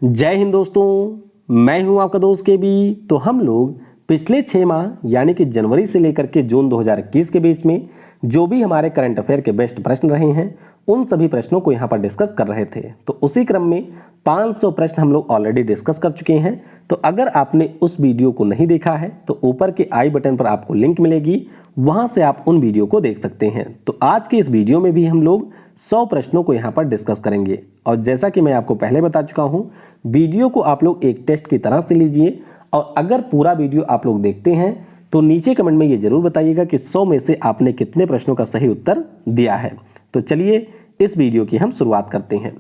जय हिंद दोस्तों, मैं हूं आपका दोस्त के बी। तो हम लोग पिछले 6 माह यानी कि जनवरी से लेकर के जून 2021 के बीच में जो भी हमारे करंट अफेयर के बेस्ट प्रश्न रहे हैं उन सभी प्रश्नों को यहाँ पर डिस्कस कर रहे थे। तो उसी क्रम में 500 प्रश्न हम लोग ऑलरेडी डिस्कस कर चुके हैं। तो अगर आपने उस वीडियो को नहीं देखा है तो ऊपर के आई बटन पर आपको लिंक मिलेगी, वहां से आप उन वीडियो को देख सकते हैं। तो आज के इस वीडियो में भी हम लोग 100 प्रश्नों को यहाँ पर डिस्कस करेंगे। और जैसा कि मैं आपको पहले बता चुका हूँ, वीडियो को आप लोग एक टेस्ट की तरह से लीजिए और अगर पूरा वीडियो आप लोग देखते हैं तो नीचे कमेंट में ये जरूर बताइएगा कि 100 में से आपने कितने प्रश्नों का सही उत्तर दिया है। तो चलिए इस वीडियो की हम शुरुआत करते हैं।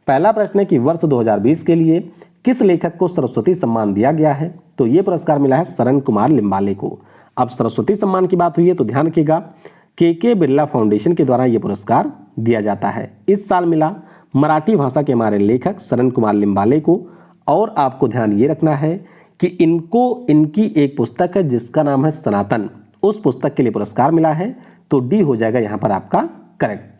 पहला प्रश्न है कि वर्ष 2020 के लिए किस लेखक को सरस्वती सम्मान दिया गया है? तो ये पुरस्कार मिला है शरण कुमार लिम्बाले को। अब सरस्वती सम्मान की बात हुई है तो ध्यान रखिएगा, के बिरला फाउंडेशन के द्वारा ये पुरस्कार दिया जाता है। इस साल मिला मराठी भाषा के हमारे लेखक शरण कुमार लिम्बाले को। और आपको ध्यान ये रखना है कि इनकी एक पुस्तक है जिसका नाम है सनातन, उस पुस्तक के लिए पुरस्कार मिला है। तो डी हो जाएगा यहाँ पर आपका करेक्ट।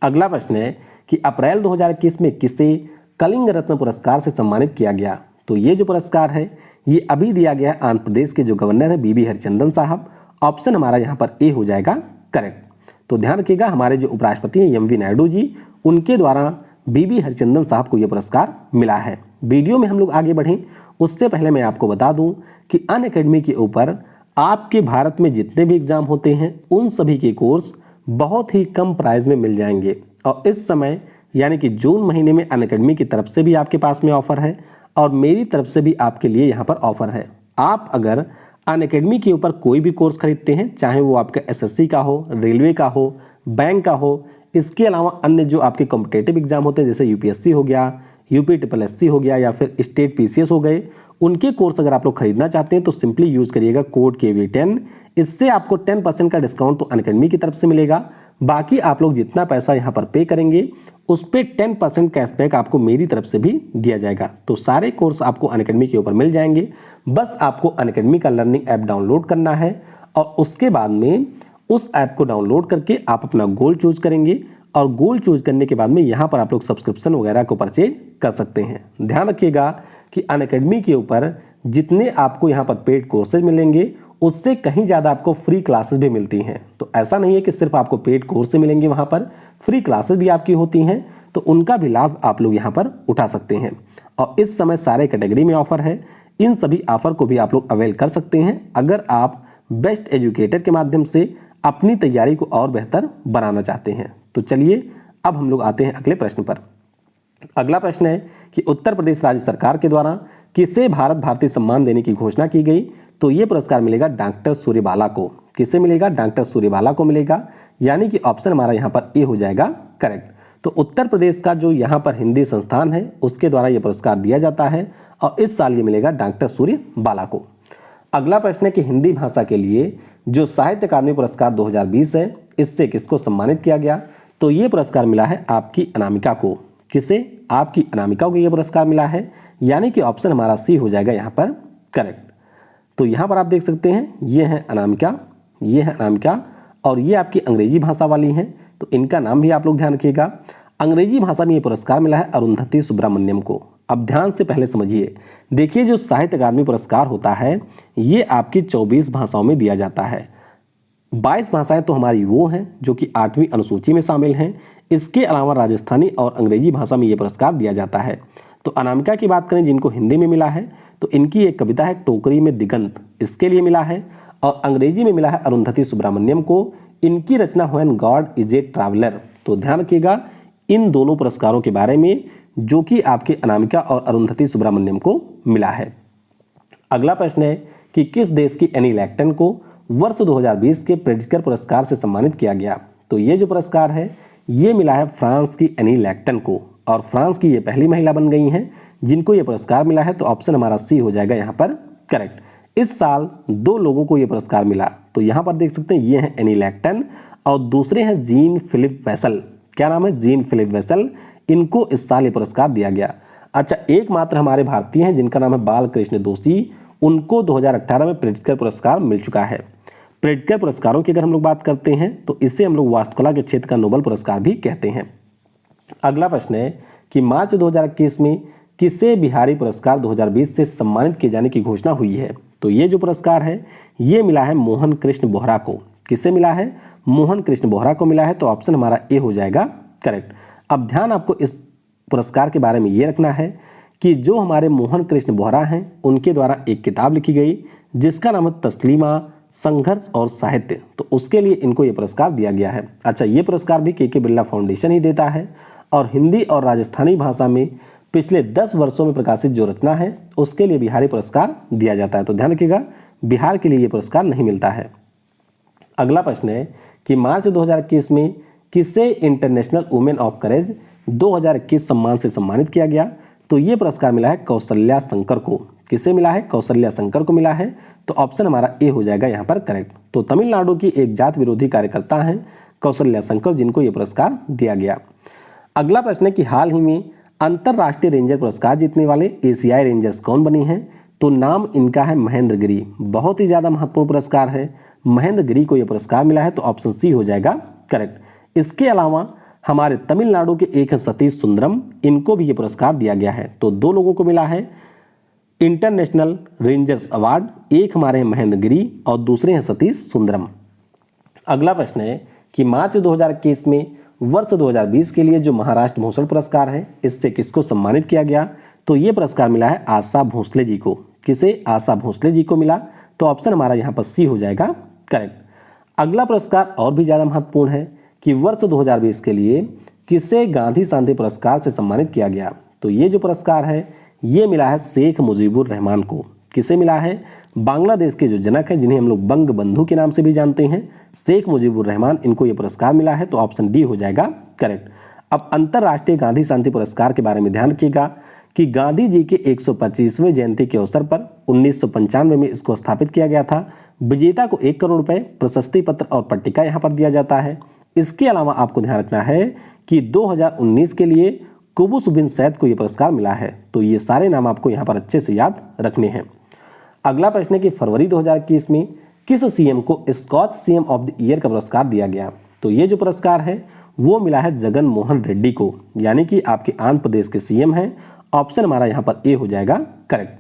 अगला प्रश्न है कि अप्रैल 2021 में किसे कलिंग रत्न पुरस्कार से सम्मानित किया गया? तो ये जो पुरस्कार है ये अभी दिया गया आंध्र प्रदेश के जो गवर्नर है बीबी हरिचंदन साहब। ऑप्शन हमारा यहाँ पर ए हो जाएगा करेक्ट। तो ध्यान रखिएगा, हमारे जो उपराष्ट्रपति हैं एम वी नायडू जी, उनके द्वारा बीबी हरिचंदन साहब को यह पुरस्कार मिला है। वीडियो में हम लोग आगे बढ़ें उससे पहले मैं आपको बता दूं कि अनअकैडमी के ऊपर आपके भारत में जितने भी एग्जाम होते हैं उन सभी के कोर्स बहुत ही कम प्राइस में मिल जाएंगे। और इस समय यानी कि जून महीने में अनअकैडमी की तरफ से भी आपके पास में ऑफर है और मेरी तरफ से भी आपके लिए यहाँ पर ऑफर है। आप अगर अनअकैडमी के ऊपर कोई भी कोर्स खरीदते हैं, चाहे वो आपका एसएससी का हो, रेलवे का हो, बैंक का हो, इसके अलावा अन्य जो आपके कॉम्पिटेटिव एग्जाम होते हैं जैसे यूपीएससी हो गया, यूपीएससी हो गया या फिर स्टेट पीसीएस हो गए, उनके कोर्स अगर आप लोग खरीदना चाहते हैं तो सिंपली यूज करिएगा कोड KV10। इससे आपको 10% का डिस्काउंट तो अनअकैडमी की तरफ से मिलेगा। बाकी आप लोग जितना पैसा यहाँ पर पे करेंगे उस पर 10% कैशबैक आपको मेरी तरफ से भी दिया जाएगा। तो सारे कोर्स आपको अनअकैडमी के ऊपर मिल जाएंगे। बस आपको अनअकैडमी का लर्निंग ऐप डाउनलोड करना है और उसके बाद में उस ऐप को डाउनलोड करके आप अपना गोल चूज करेंगे और गोल चूज करने के बाद में यहाँ पर आप लोग सब्सक्रिप्शन वगैरह को परचेज कर सकते हैं। ध्यान रखिएगा कि अनअकैडमी के ऊपर जितने आपको यहाँ पर पेड कोर्सेज मिलेंगे उससे कहीं ज़्यादा आपको फ्री क्लासेस भी मिलती हैं। तो ऐसा नहीं है कि सिर्फ आपको पेड कोर्स मिलेंगे, वहाँ पर फ्री क्लासेस भी आपकी होती हैं, तो उनका भी लाभ आप लोग यहाँ पर उठा सकते हैं। और इस समय सारे कैटेगरी में ऑफर है, इन सभी ऑफर को भी आप लोग अवेल कर सकते हैं अगर आप बेस्ट एजुकेटर के माध्यम से अपनी तैयारी को और बेहतर बनाना चाहते हैं। तो चलिए अब हम लोग आते हैं अगले प्रश्न पर। अगला प्रश्न है कि उत्तर प्रदेश राज्य सरकार के द्वारा किसे भारत भारती सम्मान देने की घोषणा की गई? तो ये पुरस्कार मिलेगा डॉक्टर सूर्यबाला को। किसे मिलेगा? डॉक्टर सूर्यबाला को मिलेगा, यानी कि ऑप्शन हमारा यहाँ पर ए हो जाएगा करेक्ट। तो उत्तर प्रदेश का जो यहाँ पर हिंदी संस्थान है उसके द्वारा ये पुरस्कार दिया जाता है और इस साल ये मिलेगा डॉक्टर सूर्यबाला को। अगला प्रश्न है कि हिंदी भाषा के लिए जो साहित्य अकादमी पुरस्कार 2020 है इससे किसको सम्मानित किया गया? तो ये पुरस्कार मिला है आपकी अनामिका को। किसे? आपकी अनामिका को ये पुरस्कार मिला है, यानी कि ऑप्शन हमारा सी हो जाएगा यहाँ पर करेक्ट। तो यहाँ पर आप देख सकते हैं ये है अनामिका, ये है अनामिका और ये आपकी अंग्रेजी भाषा वाली हैं। तो इनका नाम भी आप लोग ध्यान रखिएगा। अंग्रेजी भाषा में ये पुरस्कार मिला है अरुंधति सुब्रमण्यम को। अब ध्यान से पहले समझिए, देखिए जो साहित्य अकादमी पुरस्कार होता है ये आपकी 24 भाषाओं में दिया जाता है। 22 भाषाएं तो हमारी वो हैं जो कि 8वीं अनुसूची में शामिल हैं। इसके अलावा राजस्थानी और अंग्रेजी भाषा में ये पुरस्कार दिया जाता है। तो अनामिका की बात करें जिनको हिंदी में मिला है तो इनकी एक कविता है टोकरी में दिगंत, इसके लिए मिला है। और अंग्रेजी में मिला है अरुंधति सुब्रमण्यम को, इनकी रचना when God is a traveller. तो ध्यान रखिएगा इन दोनों पुरस्कारों के बारे में जो कि आपके अनामिका और अरुंधति सुब्रमण्यम को मिला है। अगला प्रश्न है कि किस देश की एनी लैक्टन को वर्ष 2020 के प्रिट्जकर पुरस्कार से सम्मानित किया गया? तो ये जो पुरस्कार है ये मिला है फ्रांस की एनी लैक्टन को और फ्रांस की ये पहली महिला बन गई हैं जिनको ये पुरस्कार मिला है। तो ऑप्शन हमारा सी हो जाएगा यहाँ पर करेक्ट। इस साल 2 लोगों को ये पुरस्कार मिला। तो यहाँ पर देख सकते हैं ये हैं एनी लैक्टन और दूसरे हैं जीन फिलिप वेसल। क्या नाम है? Jean Philippe Wessel. इनको इस साल ये पुरस्कार दिया गया। अच्छा, एकमात्र हमारे भारतीय हैं जिनका नाम है बालकृष्ण दोषी, उनको 2018 में प्रिट्जकर पुरस्कार मिल चुका है। प्रिट्जकर पुरस्कारों की अगर हम लोग बात करते हैं तो इसे हम लोग वास्तुकला के क्षेत्र का नोबेल पुरस्कार भी कहते हैं। अगला प्रश्न है कि मार्च 2021 में किसे बिहारी पुरस्कार 2020 से सम्मानित किए जाने की घोषणा हुई है? तो ये जो पुरस्कार है ये मिला है मोहन कृष्ण बोहरा को। किसे मिला है? मोहन कृष्ण बोहरा को मिला है। तो ऑप्शन हमारा ए हो जाएगा करेक्ट। अब ध्यान आपको इस पुरस्कार के बारे में ये रखना है कि जो हमारे मोहन कृष्ण बोहरा हैं उनके द्वारा एक किताब लिखी गई जिसका नाम है तस्लीमा संघर्ष और साहित्य, तो उसके लिए इनको ये पुरस्कार दिया गया है। अच्छा, ये पुरस्कार भी के बिरला फाउंडेशन ही देता है और हिंदी और राजस्थानी भाषा में पिछले 10 वर्षों में प्रकाशित जो रचना है उसके लिए बिहारी पुरस्कार दिया जाता है। तो ध्यान रखिएगा, बिहार के लिए ये पुरस्कार नहीं मिलता है। अगला प्रश्न है कि मार्च 2021 में किसे इंटरनेशनल वुमेन ऑफ करेज 2021 सम्मान से सम्मानित किया गया? तो ये पुरस्कार मिला है कौशल्या शंकर को। किसे मिला है? कौशल्या शंकर को मिला है। तो ऑप्शन हमारा ए हो जाएगा यहाँ पर करेक्ट। तो तमिलनाडु की एक जात विरोधी कार्यकर्ता हैं कौशल्या शंकर, जिनको ये पुरस्कार दिया गया। अगला प्रश्न है कि हाल ही में अंतरराष्ट्रीय रेंजर पुरस्कार जीतने वाले एशियाई रेंजर्स कौन बनी हैं? तो नाम इनका है महेंद्र गिरी। बहुत ही ज़्यादा महत्वपूर्ण पुरस्कार है, महेंद्र गिरी को यह पुरस्कार मिला है। तो ऑप्शन सी हो जाएगा करेक्ट। इसके अलावा हमारे तमिलनाडु के एक हैं सतीश सुंदरम, इनको भी ये पुरस्कार दिया गया है। तो 2 लोगों को मिला है इंटरनेशनल रेंजर्स अवार्ड, एक हमारे हैं महेंद्र गिरी और दूसरे हैं सतीश सुंदरम। अगला प्रश्न है कि मार्च 2021 में वर्ष 2020 के लिए जो महाराष्ट्र भूषण पुरस्कार है इससे किसको सम्मानित किया गया? तो ये पुरस्कार मिला है आशा भोसले जी को। किसे? आशा भोसले जी को मिला। तो ऑप्शन हमारा यहाँ पर सी हो जाएगा करेक्ट। अगला पुरस्कार और भी ज़्यादा महत्वपूर्ण है कि वर्ष 2020 के लिए किसे गांधी शांति पुरस्कार से सम्मानित किया गया? तो ये जो पुरस्कार है ये मिला है शेख मुजीबुर रहमान को। किसे मिला है? बांग्लादेश के जो जनक हैं जिन्हें हम लोग बंग बंधु के नाम से भी जानते हैं, शेख मुजीबुर रहमान, इनको ये पुरस्कार मिला है। तो ऑप्शन डी हो जाएगा करेक्ट। अब अंतर्राष्ट्रीय गांधी शांति पुरस्कार के बारे में ध्यान रखिएगा कि गांधी जी के 125वें जयंती के अवसर पर 1995 में इसको स्थापित किया गया था। विजेता को 1 करोड़ रुपए, प्रशस्ति पत्र और पट्टिका यहाँ पर दिया जाता है। इसके अलावा आपको ध्यान रखना है कि 2019 के लिए कुबुस बिन सैद को यह पुरस्कार मिला है। तो ये सारे नाम आपको यहाँ पर अच्छे से याद रखने हैं। अगला प्रश्न है कि फरवरी 2021 में किस सीएम को Skoch CM of the year का पुरस्कार दिया गया? तो ये जो पुरस्कार है वो मिला है जगन मोहन रेड्डी को, यानी कि आपके आंध्र प्रदेश के सीएम हैं। ऑप्शन हमारा यहाँ पर ए हो जाएगा करेक्ट।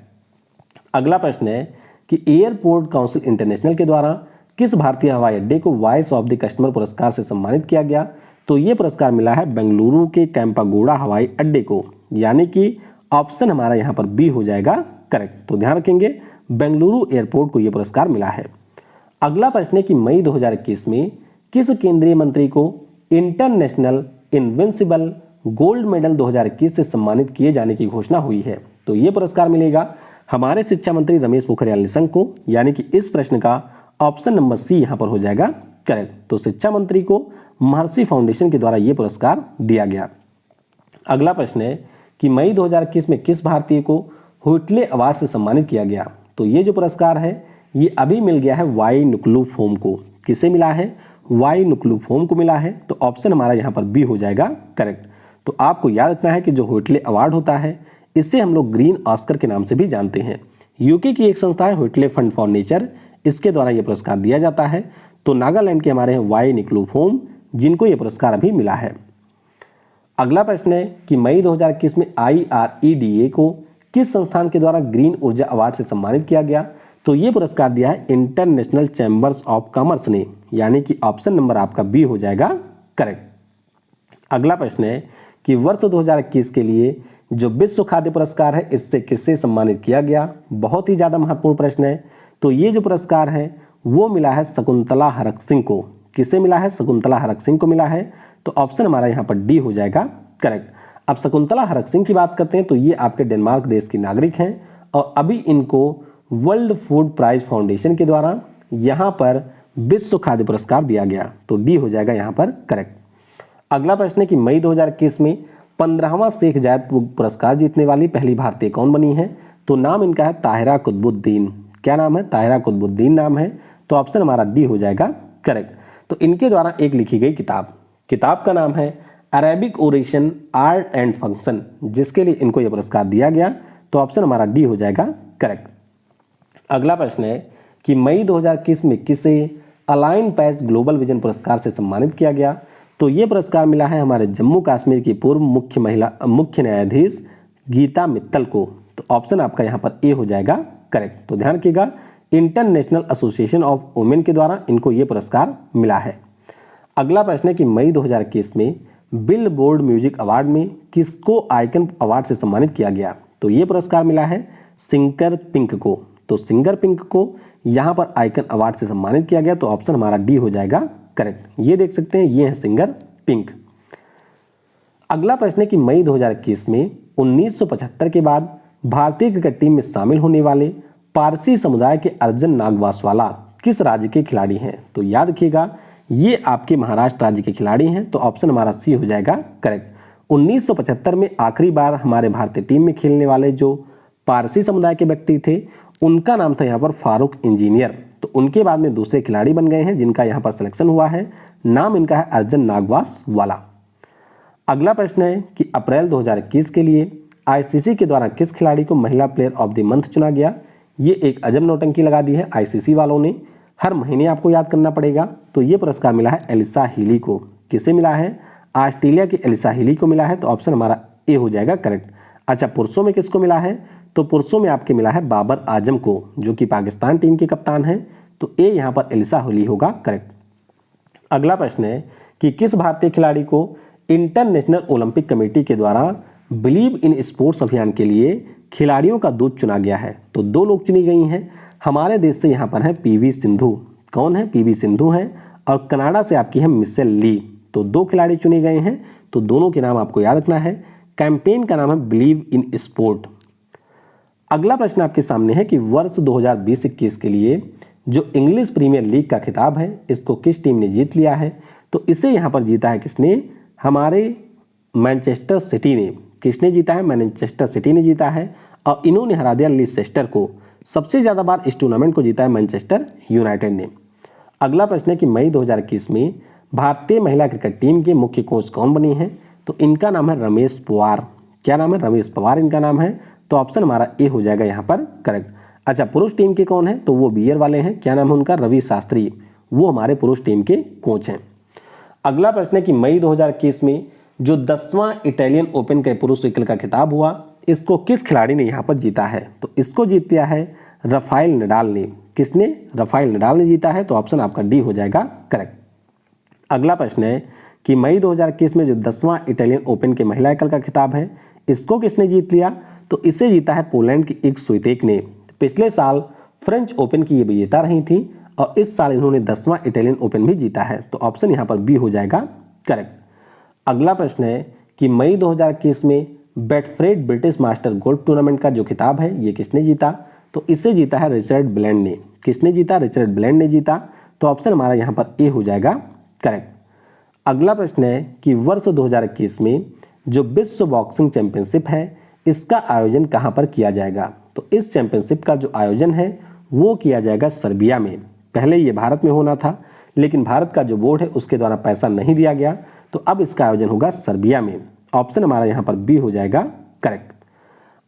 अगला प्रश्न है कि एयरपोर्ट काउंसिल इंटरनेशनल के द्वारा किस भारतीय हवाई अड्डे को वॉइस ऑफ द कस्टमर पुरस्कार से सम्मानित किया गया? तो ये पुरस्कार मिला है बेंगलुरु के कैंपागोड़ा हवाई अड्डे को, यानी कि ऑप्शन हमारा यहाँ पर बी हो जाएगा करेक्ट। तो ध्यान रखेंगे, बेंगलुरु एयरपोर्ट को यह पुरस्कार मिला है। अगला प्रश्न है कि मई 2021 में किस केंद्रीय मंत्री को इंटरनेशनल इनविंसिबल गोल्ड मेडल 2021 से सम्मानित किए जाने की घोषणा हुई है? तो ये पुरस्कार मिलेगा हमारे शिक्षा मंत्री रमेश पोखरियाल निशंक को, यानी कि इस प्रश्न का ऑप्शन नंबर सी यहाँ पर हो जाएगा करेक्ट। तो शिक्षा मंत्री को महर्षि फाउंडेशन के द्वारा ये पुरस्कार दिया गया। अगला प्रश्न है कि मई 2021 में किस भारतीय को हुइटले अवार्ड से सम्मानित किया गया? तो ये जो पुरस्कार है ये अभी मिल गया है वाई नुक्लूफोम को। किसे मिला है? वाई नुक्लूफोम को मिला है। तो ऑप्शन हमारा यहाँ पर बी हो जाएगा करेक्ट। तो आपको याद रखना है कि जो हुइटले अवार्ड होता है इसे हम लोग ग्रीन ऑस्कर के नाम से भी जानते हैं। यूके की एक संस्था है हुइटले फंड फॉर नेचर, इसके द्वारा ये पुरस्कार दिया जाता है। तो नागालैंड के हमारे हैं वाई नुक्लूफोम, जिनको ये पुरस्कार अभी मिला है। अगला प्रश्न है कि मई 2021 में IREDA को किस संस्थान के द्वारा ग्रीन ऊर्जा अवार्ड से सम्मानित किया गया? तो ये पुरस्कार दिया है इंटरनेशनल चैम्बर्स ऑफ कॉमर्स ने, यानी कि ऑप्शन नंबर आपका बी हो जाएगा करेक्ट। अगला प्रश्न है कि वर्ष 2021 के लिए जो विश्व खाद्य पुरस्कार है इससे किससे सम्मानित किया गया? बहुत ही ज़्यादा महत्वपूर्ण प्रश्न है। तो ये जो पुरस्कार है वो मिला है शकुंतला हरक सिंह को। किसे मिला है? शकुंतला हरक सिंह को मिला है। तो ऑप्शन हमारा यहाँ पर डी हो जाएगा करेक्ट। अब शकुंतला हरक सिंह की बात करते हैं तो ये आपके डेनमार्क देश की नागरिक हैं और अभी इनको वर्ल्ड फूड प्राइज फाउंडेशन के द्वारा यहाँ पर विश्व खाद्य पुरस्कार दिया गया। तो डी हो जाएगा यहाँ पर करेक्ट। अगला प्रश्न है कि मई 2021 में 15वां शेख जायद पुरस्कार जीतने वाली पहली भारतीय कौन बनी है? तो नाम इनका है ताहिरा कुतुबुद्दीन। क्या नाम है? ताहिरा कुतुबुद्दीन नाम है। तो ऑप्शन हमारा डी हो जाएगा करेक्ट। तो इनके द्वारा एक लिखी गई किताब का नाम है Arabic oration art and function, जिसके लिए इनको यह पुरस्कार दिया गया। तो ऑप्शन हमारा डी हो जाएगा करेक्ट। अगला प्रश्न है कि मई 2021 में किसे अलाइन पैस ग्लोबल विजन पुरस्कार से सम्मानित किया गया? तो ये पुरस्कार मिला है हमारे जम्मू कश्मीर की पूर्व मुख्य न्यायाधीश गीता मित्तल को। तो ऑप्शन आपका यहाँ पर ए हो जाएगा करेक्ट। तो ध्यान रखिएगा, इंटरनेशनल एसोसिएशन ऑफ वुमेन के द्वारा इनको ये पुरस्कार मिला है। अगला प्रश्न है कि मई 2021 में बिलबोर्ड म्यूजिक अवार्ड में किसको आइकन अवार्ड से सम्मानित किया गया? तो ये पुरस्कार मिला है सिंगर पिंक को। तो सिंगर पिंक को यहाँ पर आइकन अवार्ड से सम्मानित किया गया। तो ऑप्शन हमारा डी हो जाएगा करेक्ट। ये देख सकते हैं, ये है सिंगर पिंक। अगला प्रश्न है कि मई 2021 में 1975 के बाद भारतीय क्रिकेट टीम में शामिल होने वाले पारसी समुदाय के अर्जुन नागवासवाला किस राज्य के खिलाड़ी हैं? तो याद रखिएगा, ये आपके महाराष्ट्र राज्य के खिलाड़ी हैं। तो ऑप्शन हमारा सी हो जाएगा करेक्ट। 1975 में आखिरी बार हमारे भारतीय टीम में खेलने वाले जो पारसी समुदाय के व्यक्ति थे, उनका नाम था यहाँ पर फारूक इंजीनियर। तो उनके बाद में दूसरे खिलाड़ी बन गए हैं जिनका यहाँ पर सिलेक्शन हुआ है। नाम इनका है अर्जुन नागवासवाला। अगला प्रश्न है कि अप्रैल 2021 के लिए आईसीसी के द्वारा किस खिलाड़ी को महिला प्लेयर ऑफ द मंथ चुना गया? ये एक अजब नौटंकी लगा दी है आईसीसी वालों ने, हर महीने आपको याद करना पड़ेगा। तो ये पुरस्कार मिला है एलिसा हीली को। किसे मिला है? ऑस्ट्रेलिया की एलिसा हीली को मिला है। तो ऑप्शन हमारा ए हो जाएगा करेक्ट। अच्छा, पुरुषों में किसको मिला है? तो पुरुषों में आपके मिला है बाबर आजम को, जो कि पाकिस्तान टीम के कप्तान हैं। तो ए यहाँ पर एलिसा हीली होगा करेक्ट। अगला प्रश्न है कि किस भारतीय खिलाड़ी को इंटरनेशनल ओलंपिक कमेटी के द्वारा बिलीव इन स्पोर्ट्स अभियान के लिए खिलाड़ियों का दूत चुना गया है? तो दो लोग चुनी गई हैं हमारे देश से। यहाँ पर है पीवी सिंधु। कौन है? पीवी सिंधु हैं। और कनाडा से आपकी है मिशेल ली। तो दो खिलाड़ी चुने गए हैं। तो दोनों के नाम आपको याद रखना है। कैंपेन का नाम है बिलीव इन स्पोर्ट। अगला प्रश्न आपके सामने है कि वर्ष 2020-21 के लिए जो इंग्लिश प्रीमियर लीग का खिताब है, इसको किस टीम ने जीत लिया है? तो इसे यहाँ पर जीता है किसने? हमारे मैनचेस्टर सिटी ने। किसने जीता है? मैनचेस्टर सिटी ने जीता है। और इन्होंने हरा दिया लीसेस्टर को। सबसे ज़्यादा बार इस टूर्नामेंट को जीता है मैनचेस्टर यूनाइटेड ने। अगला प्रश्न है कि मई 2021 में भारतीय महिला क्रिकेट टीम के मुख्य कोच कौन बनी हैं? तो इनका नाम है रमेश पवार। क्या नाम है? रमेश पवार इनका नाम है। तो ऑप्शन हमारा ए हो जाएगा यहाँ पर करेक्ट। अच्छा, पुरुष टीम के कौन है? तो वो बियर वाले हैं। क्या नाम है उनका? रवि शास्त्री। वो हमारे पुरुष टीम के कोच हैं। अगला प्रश्न है कि मई 2021 में जो 10वां इटालियन ओपन के पुरुष एकल का खिताब हुआ, इसको किस खिलाड़ी ने यहाँ पर जीता है? तो इसको जीत लिया है राफेल नडाल ने। किसने? राफेल नडाल ने जीता है। तो ऑप्शन आपका डी हो जाएगा करेक्ट। अगला प्रश्न है कि मई 2021 में जो 10वां इटालियन ओपन के महिला एकल का खिताब है, इसको किसने जीत लिया? तो इसे जीता है पोलैंड की इग स्वितेक ने। पिछले साल फ्रेंच ओपन की ये विजेता रही थी और इस साल इन्होंने 10वां इटालियन ओपन भी जीता है। तो ऑप्शन यहाँ पर बी हो जाएगा करेक्ट। अगला प्रश्न है कि मई 2021 में बेटफ्रेड ब्रिटिश मास्टर गोल्फ टूर्नामेंट का जो खिताब है, ये किसने जीता? तो इसे जीता है रिचर्ड ब्लेंड ने। किसने जीता? रिचर्ड ब्लेंड ने जीता। तो ऑप्शन हमारा यहाँ पर ए हो जाएगा करेक्ट। अगला प्रश्न है कि वर्ष 2021 में जो विश्व बॉक्सिंग चैंपियनशिप है, इसका आयोजन कहाँ पर किया जाएगा? तो इस चैंपियनशिप का जो आयोजन है वो किया जाएगा सर्बिया में। पहले ये भारत में होना था, लेकिन भारत का जो बोर्ड है उसके द्वारा पैसा नहीं दिया गया। तो अब इसका आयोजन होगा सर्बिया में। ऑप्शन हमारा यहाँ पर बी हो जाएगा करेक्ट।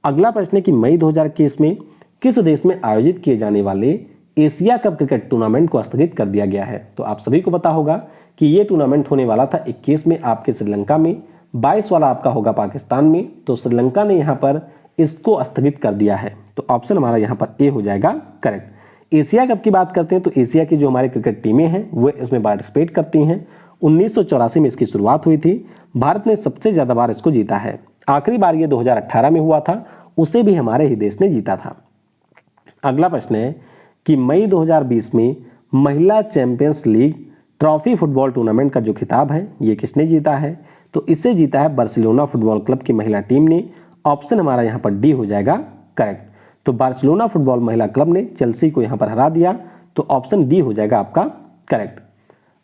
अगला प्रश्न है कि मई 2021 में किस देश में आयोजित किए जाने वाले एशिया कप क्रिकेट टूर्नामेंट को स्थगित कर दिया गया है? तो आप सभी को पता होगा कि ये टूर्नामेंट होने वाला था 21 में आपके श्रीलंका में, 22 वाला आपका होगा पाकिस्तान में। तो श्रीलंका ने यहाँ पर इसको स्थगित कर दिया है। तो ऑप्शन हमारा यहाँ पर ए हो जाएगा करेक्ट। एशिया कप की बात करते हैं तो एशिया की जो हमारी क्रिकेट टीमें हैं वो इसमें पार्टिसिपेट करती हैं। 1984 में इसकी शुरुआत हुई थी। भारत ने सबसे ज़्यादा बार इसको जीता है। आखिरी बार ये 2018 में हुआ था, उसे भी हमारे ही देश ने जीता था। अगला प्रश्न है कि मई 2020 में महिला champions league trophy football tournament का जो खिताब है, ये किसने जीता है? तो इसे जीता है बार्सिलोना फुटबॉल क्लब की महिला टीम ने। ऑप्शन हमारा यहाँ पर डी हो जाएगा करेक्ट। तो बार्सिलोना फुटबॉल महिला क्लब ने चेल्सी को यहाँ पर हरा दिया। तो ऑप्शन डी हो जाएगा आपका करेक्ट।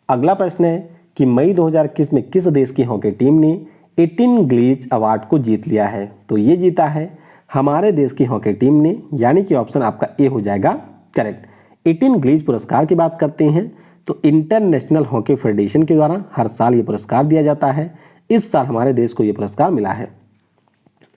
अगला प्रश्न है कि मई 2021 में किस देश की हॉकी टीम ने 18 ग्लीज अवार्ड को जीत लिया है? तो ये जीता है हमारे देश की हॉकी टीम ने, यानी कि ऑप्शन आपका ए हो जाएगा करेक्ट। 18 ग्लीज पुरस्कार की बात करते हैं तो इंटरनेशनल हॉकी फेडरेशन के द्वारा हर साल ये पुरस्कार दिया जाता है। इस साल हमारे देश को ये पुरस्कार मिला है।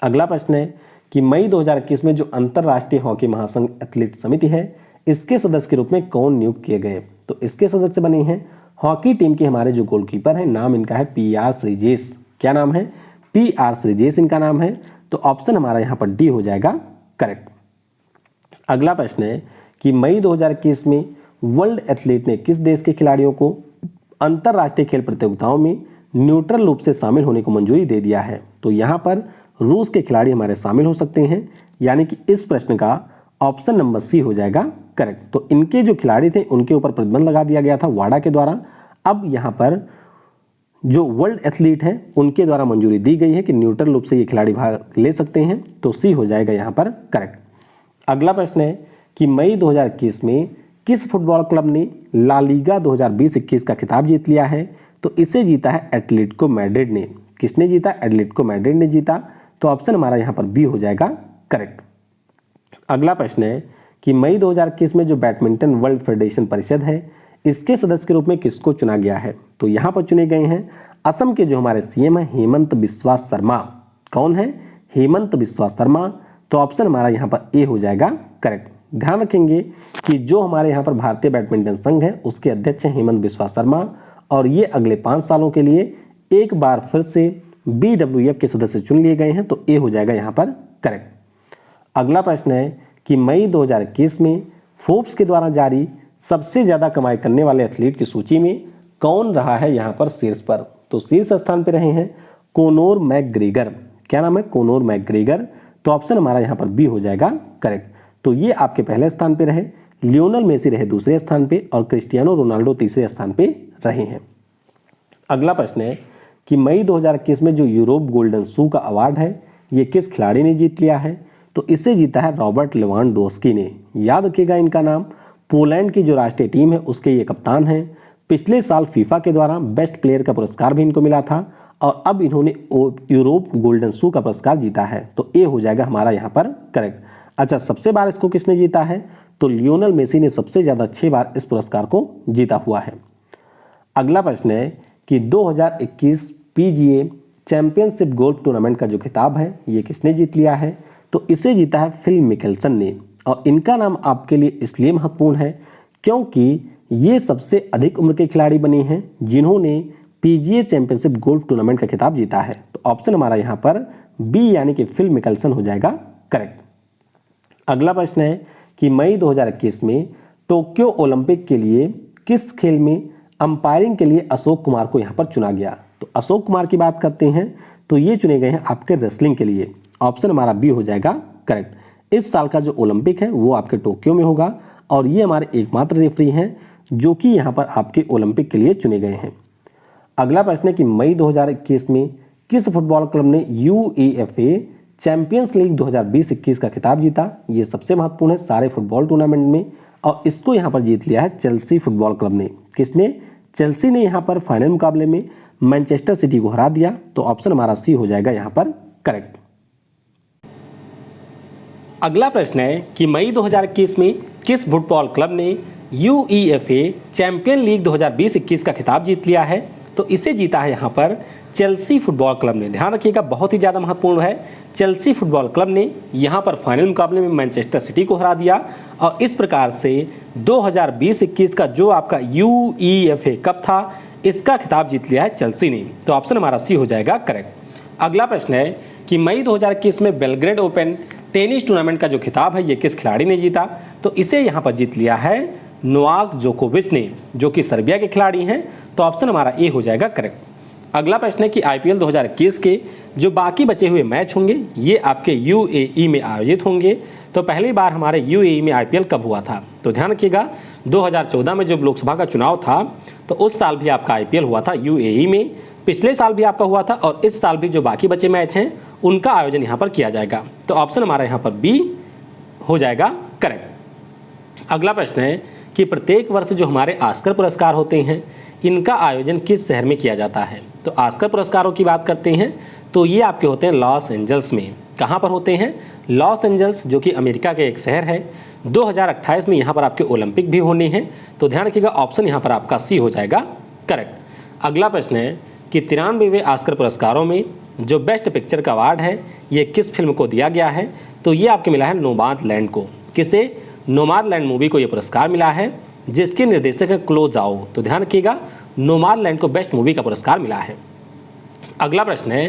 अगला प्रश्न है कि मई 2021 में जो अंतर्राष्ट्रीय हॉकी महासंघ एथलीट समिति है, इसके सदस्य के रूप में कौन नियुक्त किए गए? तो इसके सदस्य बने हैं हॉकी टीम के हमारे जो गोलकीपर हैं, नाम इनका है पी आर श्रीजेश। क्या नाम है? पी आर श्रीजेश इनका नाम है। तो ऑप्शन हमारा यहाँ पर डी हो जाएगा करेक्ट। अगला प्रश्न है कि मई 2021 में वर्ल्ड एथलीट ने किस देश के खिलाड़ियों को अंतर्राष्ट्रीय खेल प्रतियोगिताओं में न्यूट्रल रूप से शामिल होने को मंजूरी दे दिया है? तो यहाँ पर रूस के खिलाड़ी हमारे शामिल हो सकते हैं, यानी कि इस प्रश्न का ऑप्शन नंबर सी हो जाएगा करेक्ट। तो इनके जो खिलाड़ी थे उनके ऊपर प्रतिबंध लगा दिया गया था वाडा के द्वारा। अब यहाँ पर जो वर्ल्ड एथलीट हैं उनके द्वारा मंजूरी दी गई है कि न्यूट्रल रूप से ये खिलाड़ी भाग ले सकते हैं, तो सी हो जाएगा यहाँ पर करेक्ट। अगला प्रश्न है कि मई 2021 में किस फुटबॉल क्लब ने ला लीगा 2020-21 का खिताब जीत लिया है? तो इसे जीता है एटलेटिको मैड्रिड ने। किसने जीता? एटलेटिको मैड्रिड ने जीता। तो ऑप्शन हमारा यहाँ पर बी हो जाएगा करेक्ट। अगला प्रश्न है कि मई 2021 में जो बैडमिंटन वर्ल्ड फेडरेशन परिषद है इसके सदस्य के रूप में किसको चुना गया है? तो यहाँ पर चुने गए हैं असम के जो हमारे सीएम हैं हेमंत बिस्वा शर्मा। कौन है? हेमंत बिस्वा शर्मा। तो ऑप्शन हमारा यहाँ पर ए हो जाएगा करेक्ट। ध्यान रखेंगे कि जो हमारे यहाँ पर भारतीय बैडमिंटन संघ है उसके अध्यक्ष हैं हेमंत बिस्वा शर्मा, और ये अगले 5 सालों के लिए एक बार फिर से BWF के सदस्य चुन लिए गए हैं, तो ए हो जाएगा यहाँ पर करेक्ट। अगला प्रश्न है कि मई 2021 में फोर्ब्स के द्वारा जारी सबसे ज़्यादा कमाई करने वाले एथलीट की सूची में कौन रहा है यहाँ पर शीर्ष पर? तो शीर्ष स्थान पर रहे हैं कोनोर मैकग्रेगर। क्या नाम है? कोनोर मैकग्रेगर। तो ऑप्शन हमारा यहाँ पर बी हो जाएगा करेक्ट। तो ये आपके पहले स्थान पे रहे, लियोनल मेसी रहे दूसरे स्थान पे, और क्रिस्टियानो रोनाल्डो तीसरे स्थान पे रहे हैं। अगला प्रश्न है कि मई 2021 में जो यूरोप गोल्डन शू का अवार्ड है ये किस खिलाड़ी ने जीत लिया है? तो इसे जीता है रॉबर्ट लेवांडोव्स्की ने। याद रखिएगा इनका नाम। पोलैंड की जो राष्ट्रीय टीम है उसके ये कप्तान हैं। पिछले साल फीफा के द्वारा बेस्ट प्लेयर का पुरस्कार भी इनको मिला था, और अब इन्होंने यूरोप गोल्डन शू का पुरस्कार जीता है, तो ए हो जाएगा हमारा यहाँ पर करेक्ट। अच्छा, सबसे बार इसको किसने जीता है? तो लियोनल मेसी ने सबसे ज़्यादा 6 बार इस पुरस्कार को जीता हुआ है। अगला प्रश्न है कि 2021 PGA चैंपियनशिप गोल्फ टूर्नामेंट का जो खिताब है ये किसने जीत लिया है? तो इसे जीता है फिल मिकेल्सन ने, और इनका नाम आपके लिए इसलिए महत्वपूर्ण है क्योंकि ये सबसे अधिक उम्र के खिलाड़ी बने हैं जिन्होंने PGA चैंपियनशिप गोल्फ टूर्नामेंट का खिताब जीता है। तो ऑप्शन हमारा यहाँ पर बी यानी कि फिल मिकेल्सन हो जाएगा करेक्ट। अगला प्रश्न है कि मई 2021 में टोक्यो ओलंपिक के लिए किस खेल में अंपायरिंग के लिए अशोक कुमार को यहाँ पर चुना गया? तो अशोक कुमार की बात करते हैं तो ये चुने गए हैं आपके रेसलिंग के लिए। ऑप्शन हमारा बी हो जाएगा करेक्ट। इस साल का जो ओलंपिक है वो आपके टोक्यो में होगा, और ये हमारे एकमात्र रेफरी हैं जो कि यहाँ पर आपके ओलंपिक के लिए चुने गए हैं। अगला प्रश्न है कि मई 2021 में किस फुटबॉल क्लब ने UEFA चैंपियंस लीग 2020-21 का खिताब जीता? ये सबसे महत्वपूर्ण है सारे फुटबॉल टूर्नामेंट में, और इसको यहाँ पर जीत लिया है चेल्सी फुटबॉल क्लब ने। किसने? चेल्सी ने यहाँ पर फाइनल मुकाबले में मैनचेस्टर सिटी को हरा दिया। तो ऑप्शन हमारा सी हो जाएगा यहाँ पर करेक्ट। अगला प्रश्न है कि मई 2021 में किस फुटबॉल क्लब ने UEFA चैंपियन लीग 2020-21 का खिताब जीत लिया है? तो इसे जीता है यहाँ पर चेल्सी फुटबॉल क्लब ने। ध्यान रखिएगा, बहुत ही ज़्यादा महत्वपूर्ण है। चेल्सी फुटबॉल क्लब ने यहाँ पर फाइनल मुकाबले में मैनचेस्टर सिटी को हरा दिया, और इस प्रकार से 2020-21 का जो आपका UEFA कप था इसका खिताब जीत लिया है चेल्सी ने। तो ऑप्शन हमारा सी हो जाएगा करेक्ट। अगला प्रश्न है कि मई 2021 में बेलग्रेड ओपन टेनिस टूर्नामेंट का जो खिताब है ये किस खिलाड़ी ने जीता? तो इसे यहाँ पर जीत लिया है नोवाक जोकोविच ने, जो कि सर्बिया के खिलाड़ी हैं। तो ऑप्शन हमारा ए हो जाएगा करेक्ट। अगला प्रश्न है कि IPL 2021 के जो बाकी बचे हुए मैच होंगे ये आपके UAE में आयोजित होंगे। तो पहली बार हमारे UAE में IPL कब हुआ था? तो ध्यान रखिएगा, 2014 में जब लोकसभा का चुनाव था तो उस साल भी आपका IPL हुआ था UAE में, पिछले साल भी आपका हुआ था, और इस साल भी जो बाकी बचे मैच हैं उनका आयोजन यहाँ पर किया जाएगा। तो ऑप्शन हमारा यहाँ पर बी हो जाएगा करेक्ट। अगला प्रश्न है कि प्रत्येक वर्ष जो हमारे ऑस्कर पुरस्कार होते हैं इनका आयोजन किस शहर में किया जाता है? तो ऑस्कर पुरस्कारों की बात करते हैं तो ये आपके होते हैं लॉस एंजल्स में। कहाँ पर होते हैं? लॉस एंजल्स, जो कि अमेरिका के एक शहर है। 2028 में यहाँ पर आपके ओलंपिक भी होने हैं। तो ध्यान रखिएगा, ऑप्शन यहाँ पर आपका सी हो जाएगा करेक्ट। अगला प्रश्न है कि 93वें ऑस्कर पुरस्कारों में जो बेस्ट पिक्चर का अवार्ड है ये किस फिल्म को दिया गया है? तो ये आपके मिला है नोमाडलैंड को। किसे? नोमाडलैंड मूवी को ये पुरस्कार मिला है, जिसके निर्देशक है क्लो ज़ाओ। तो ध्यान रखिएगा, नोमाडलैंड को बेस्ट मूवी का पुरस्कार मिला है। अगला प्रश्न है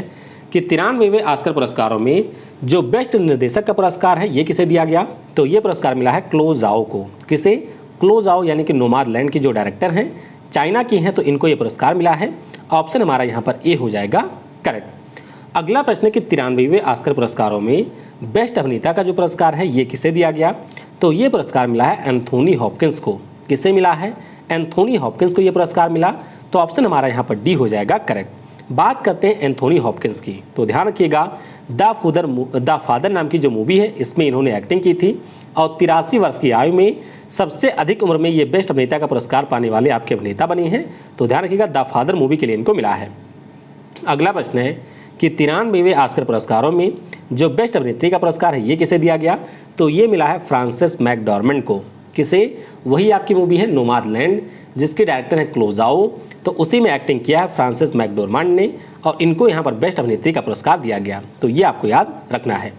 कि 93वें ऑस्कर पुरस्कारों में जो बेस्ट निर्देशक का पुरस्कार है ये किसे दिया गया, तो ये पुरस्कार मिला है क्लो ज़ाओ को। किसे? क्लो ज़ाओ यानी कि नोमाडलैंड की जो डायरेक्टर हैं, चाइना की हैं, तो इनको ये पुरस्कार मिला है। ऑप्शन हमारा यहाँ पर ए हो जाएगा करेक्ट। अगला प्रश्न है कि 93वें ऑस्कर पुरस्कारों में बेस्ट अभिनेता का जो पुरस्कार है ये किसे दिया गया, तो ये पुरस्कार मिला है एंथोनी हॉपकिंस को। किसे मिला है? एंथोनी हॉपकिंस को ये पुरस्कार मिला, तो ऑप्शन हमारा यहाँ पर डी हो जाएगा करेक्ट। बात करते हैं एंथोनी हॉपकिंस की, तो ध्यान रखिएगा द फादर नाम की जो मूवी है इसमें इन्होंने एक्टिंग की थी और 83 वर्ष की आयु में सबसे अधिक उम्र में ये बेस्ट अभिनेता का पुरस्कार पाने वाले आपके अभिनेता बने हैं। तो ध्यान रखिएगा द फादर मूवी के लिए इनको मिला है। अगला प्रश्न है कि 93वें ऑस्कर पुरस्कारों में जो बेस्ट अभिनेत्री का पुरस्कार है ये किसे दिया गया, तो ये मिला है फ्रांसिस मैकडॉर्मंड को। किसे? वही आपकी मूवी है नोमाडलैंड जिसके डायरेक्टर हैं क्लो ज़ाओ, तो उसी में एक्टिंग किया है फ्रांसिस मैकडॉर्मंड ने और इनको यहाँ पर बेस्ट अभिनेत्री का पुरस्कार दिया गया, तो ये आपको याद रखना है।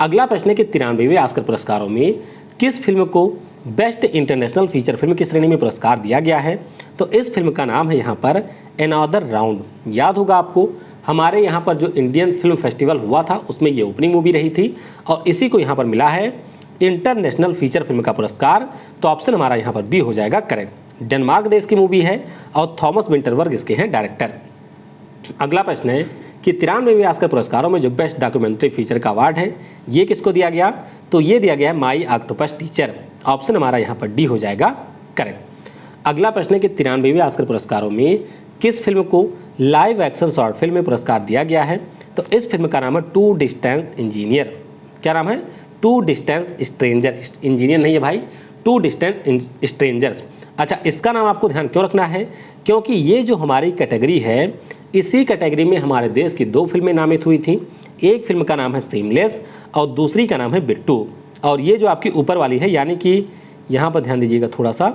अगला प्रश्न है कि 93वें ऑस्कर पुरस्कारों में किस फिल्म को बेस्ट इंटरनेशनल फीचर फिल्म की श्रेणी में पुरस्कार दिया गया है, तो इस फिल्म का नाम है यहाँ पर अनदर राउंड। याद होगा आपको, हमारे यहाँ पर जो इंडियन फिल्म फेस्टिवल हुआ था उसमें ये ओपनिंग मूवी रही थी और इसी को यहाँ पर मिला है इंटरनेशनल फीचर फिल्म का पुरस्कार, तो ऑप्शन हमारा यहाँ पर बी हो जाएगा करेक्ट। डेनमार्क देश की मूवी है और थॉमस विंटरबर्ग इसके हैं डायरेक्टर। अगला प्रश्न है कि 93वें ऑस्कर पुरस्कारों में जो बेस्ट डॉक्यूमेंट्री फीचर का अवार्ड है ये किसको दिया गया, तो ये दिया गया है माई ऑक्टोपस टीचर। ऑप्शन हमारा यहाँ पर डी हो जाएगा करेक्ट। अगला प्रश्न है कि 93वें ऑस्कर पुरस्कारों में किस फिल्म को लाइव एक्शन शॉर्ट फिल्म में पुरस्कार दिया गया है, तो इस फिल्म का नाम है टू डिस्टेंस इंजीनियर। क्या नाम है? To distance stranger. इंजीनियर नहीं है भाई, टू डिस्टेंस स्ट्रेंजर्स। अच्छा, इसका नाम आपको ध्यान क्यों रखना है, क्योंकि ये जो हमारी कैटेगरी है इसी कैटेगरी में हमारे देश की 2 फिल्में नामित हुई थी। एक फिल्म का नाम है सीमलेस और दूसरी का नाम है बिट्टू। और ये जो आपकी ऊपर वाली है यानी कि यहाँ पर ध्यान दीजिएगा थोड़ा सा,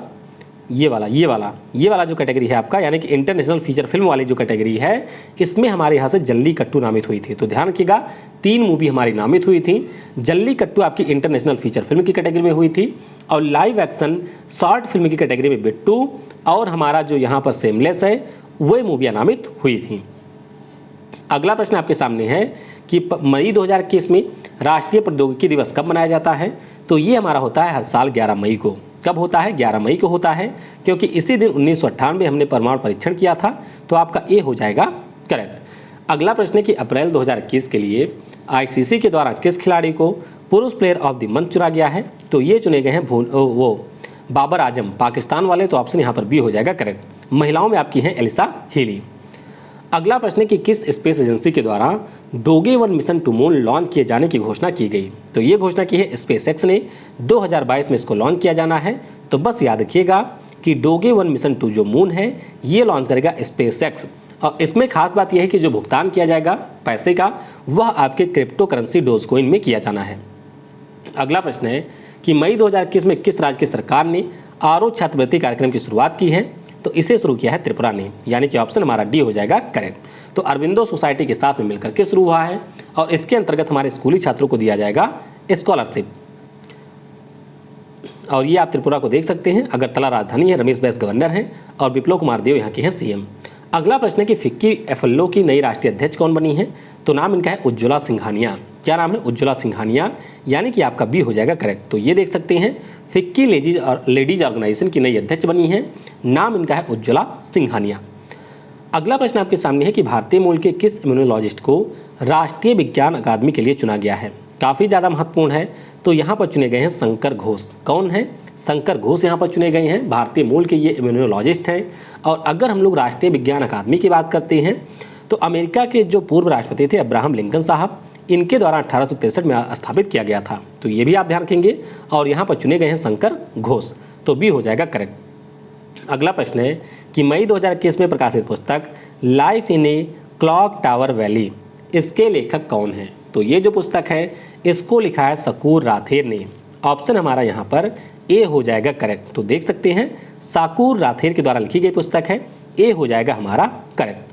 ये वाला जो कैटेगरी है आपका यानी कि इंटरनेशनल फीचर फिल्म वाली जो कैटेगरी है इसमें हमारे यहाँ से जल्लीकट्टू नामित हुई थी। तो ध्यान रखिएगा 3 मूवी हमारी नामित हुई थी। जल्लीकट्टू आपकी इंटरनेशनल फीचर फिल्म की कैटेगरी में हुई थी और लाइव एक्शन शॉर्ट फिल्म की कैटेगरी में बिट्टू और हमारा जो यहाँ पर सेमलेस है वही मूवियाँ नामित हुई थी। अगला प्रश्न आपके सामने है कि मई 2021 में राष्ट्रीय प्रौद्योगिकी दिवस कब मनाया जाता है, तो ये हमारा होता है हर साल 11 मई को। कब होता है? 11 मई को होता है, क्योंकि इसी दिन 1998 हमने परमाणु परीक्षण किया था, तो आपका ए हो जाएगा करेक्ट। अगला प्रश्न है कि अप्रैल 2021 के लिए आईसीसी के द्वारा किस खिलाड़ी को पुरुष प्लेयर ऑफ द मंथ चुना गया है, तो ये चुने गए हैं वो बाबर आजम पाकिस्तान वाले, तो ऑप्शन यहाँ पर बी हो जाएगा करेक्ट। महिलाओं में आपकी हैं एलिसा हीली। अगला प्रश्न है कि किस स्पेस एजेंसी के द्वारा डोगे 1 मिशन टू मून लॉन्च किए जाने की घोषणा की गई, तो ये घोषणा की है स्पेसएक्स ने। 2022 में इसको लॉन्च किया जाना है, तो बस याद रखिएगा कि डोगे 1 मिशन टू जो मून है ये लॉन्च करेगा स्पेसएक्स। और इसमें खास बात यह है कि जो भुगतान किया जाएगा पैसे का वह आपके क्रिप्टो करेंसी डोजकॉइन में किया जाना है। अगला प्रश्न है कि मई 2021 में किस राज्य की सरकार ने आरओ छात्रवृत्ति कार्यक्रम की शुरुआत की है, तो इसे शुरू किया है त्रिपुरा ने, यानी कि ऑप्शन हमारा डी हो जाएगा करेक्ट। तो अरविंदो सोसाइटी के साथ में मिलकर के शुरू हुआ है और इसके अंतर्गत हमारे स्कूली छात्रों को दिया जाएगा स्कॉलरशिप। और ये आप त्रिपुरा को देख सकते हैं, अगरतला राजधानी है, रमेश बैस गवर्नर हैं और विप्लव कुमार देव यहाँ के हैं सीएम। अगला प्रश्न है कि फिक्की एफएलओ की नई राष्ट्रीय अध्यक्ष कौन बनी है, तो नाम इनका है उज्ज्वला सिंघानिया। क्या नाम है? उज्ज्वला सिंघानिया, यानी कि आपका बी हो जाएगा करेक्ट। तो ये देख सकते हैं फिक्की लेडीज ऑर्गेनाइजेशन की नई अध्यक्ष बनी है, नाम इनका है उज्ज्वला सिंघानिया। अगला प्रश्न आपके सामने है कि भारतीय मूल के किस इम्यूनोलॉजिस्ट को राष्ट्रीय विज्ञान अकादमी के लिए चुना गया है, काफ़ी ज़्यादा महत्वपूर्ण है। तो यहाँ पर चुने गए हैं शंकर घोष। कौन है? शंकर घोष यहाँ पर चुने गए हैं, भारतीय मूल के ये इम्यूनोलॉजिस्ट हैं। और अगर हम लोग राष्ट्रीय विज्ञान अकादमी की बात करते हैं तो अमेरिका के जो पूर्व राष्ट्रपति थे अब्राहम लिंकन साहब, इनके द्वारा 1863 में स्थापित किया गया था, तो ये भी आप ध्यान रखेंगे। और यहाँ पर चुने गए हैं शंकर घोष, तो बी हो जाएगा करेक्ट। अगला प्रश्न है कि मई 2021 में प्रकाशित पुस्तक life in a clock tower valley, इसके लेखक कौन है, तो ये जो पुस्तक है इसको लिखा है सकूर राथेर ने। ऑप्शन हमारा यहाँ पर ए हो जाएगा करेक्ट। तो देख सकते हैं साकूर राथेर के द्वारा लिखी गई पुस्तक है, ए हो जाएगा हमारा करेक्ट।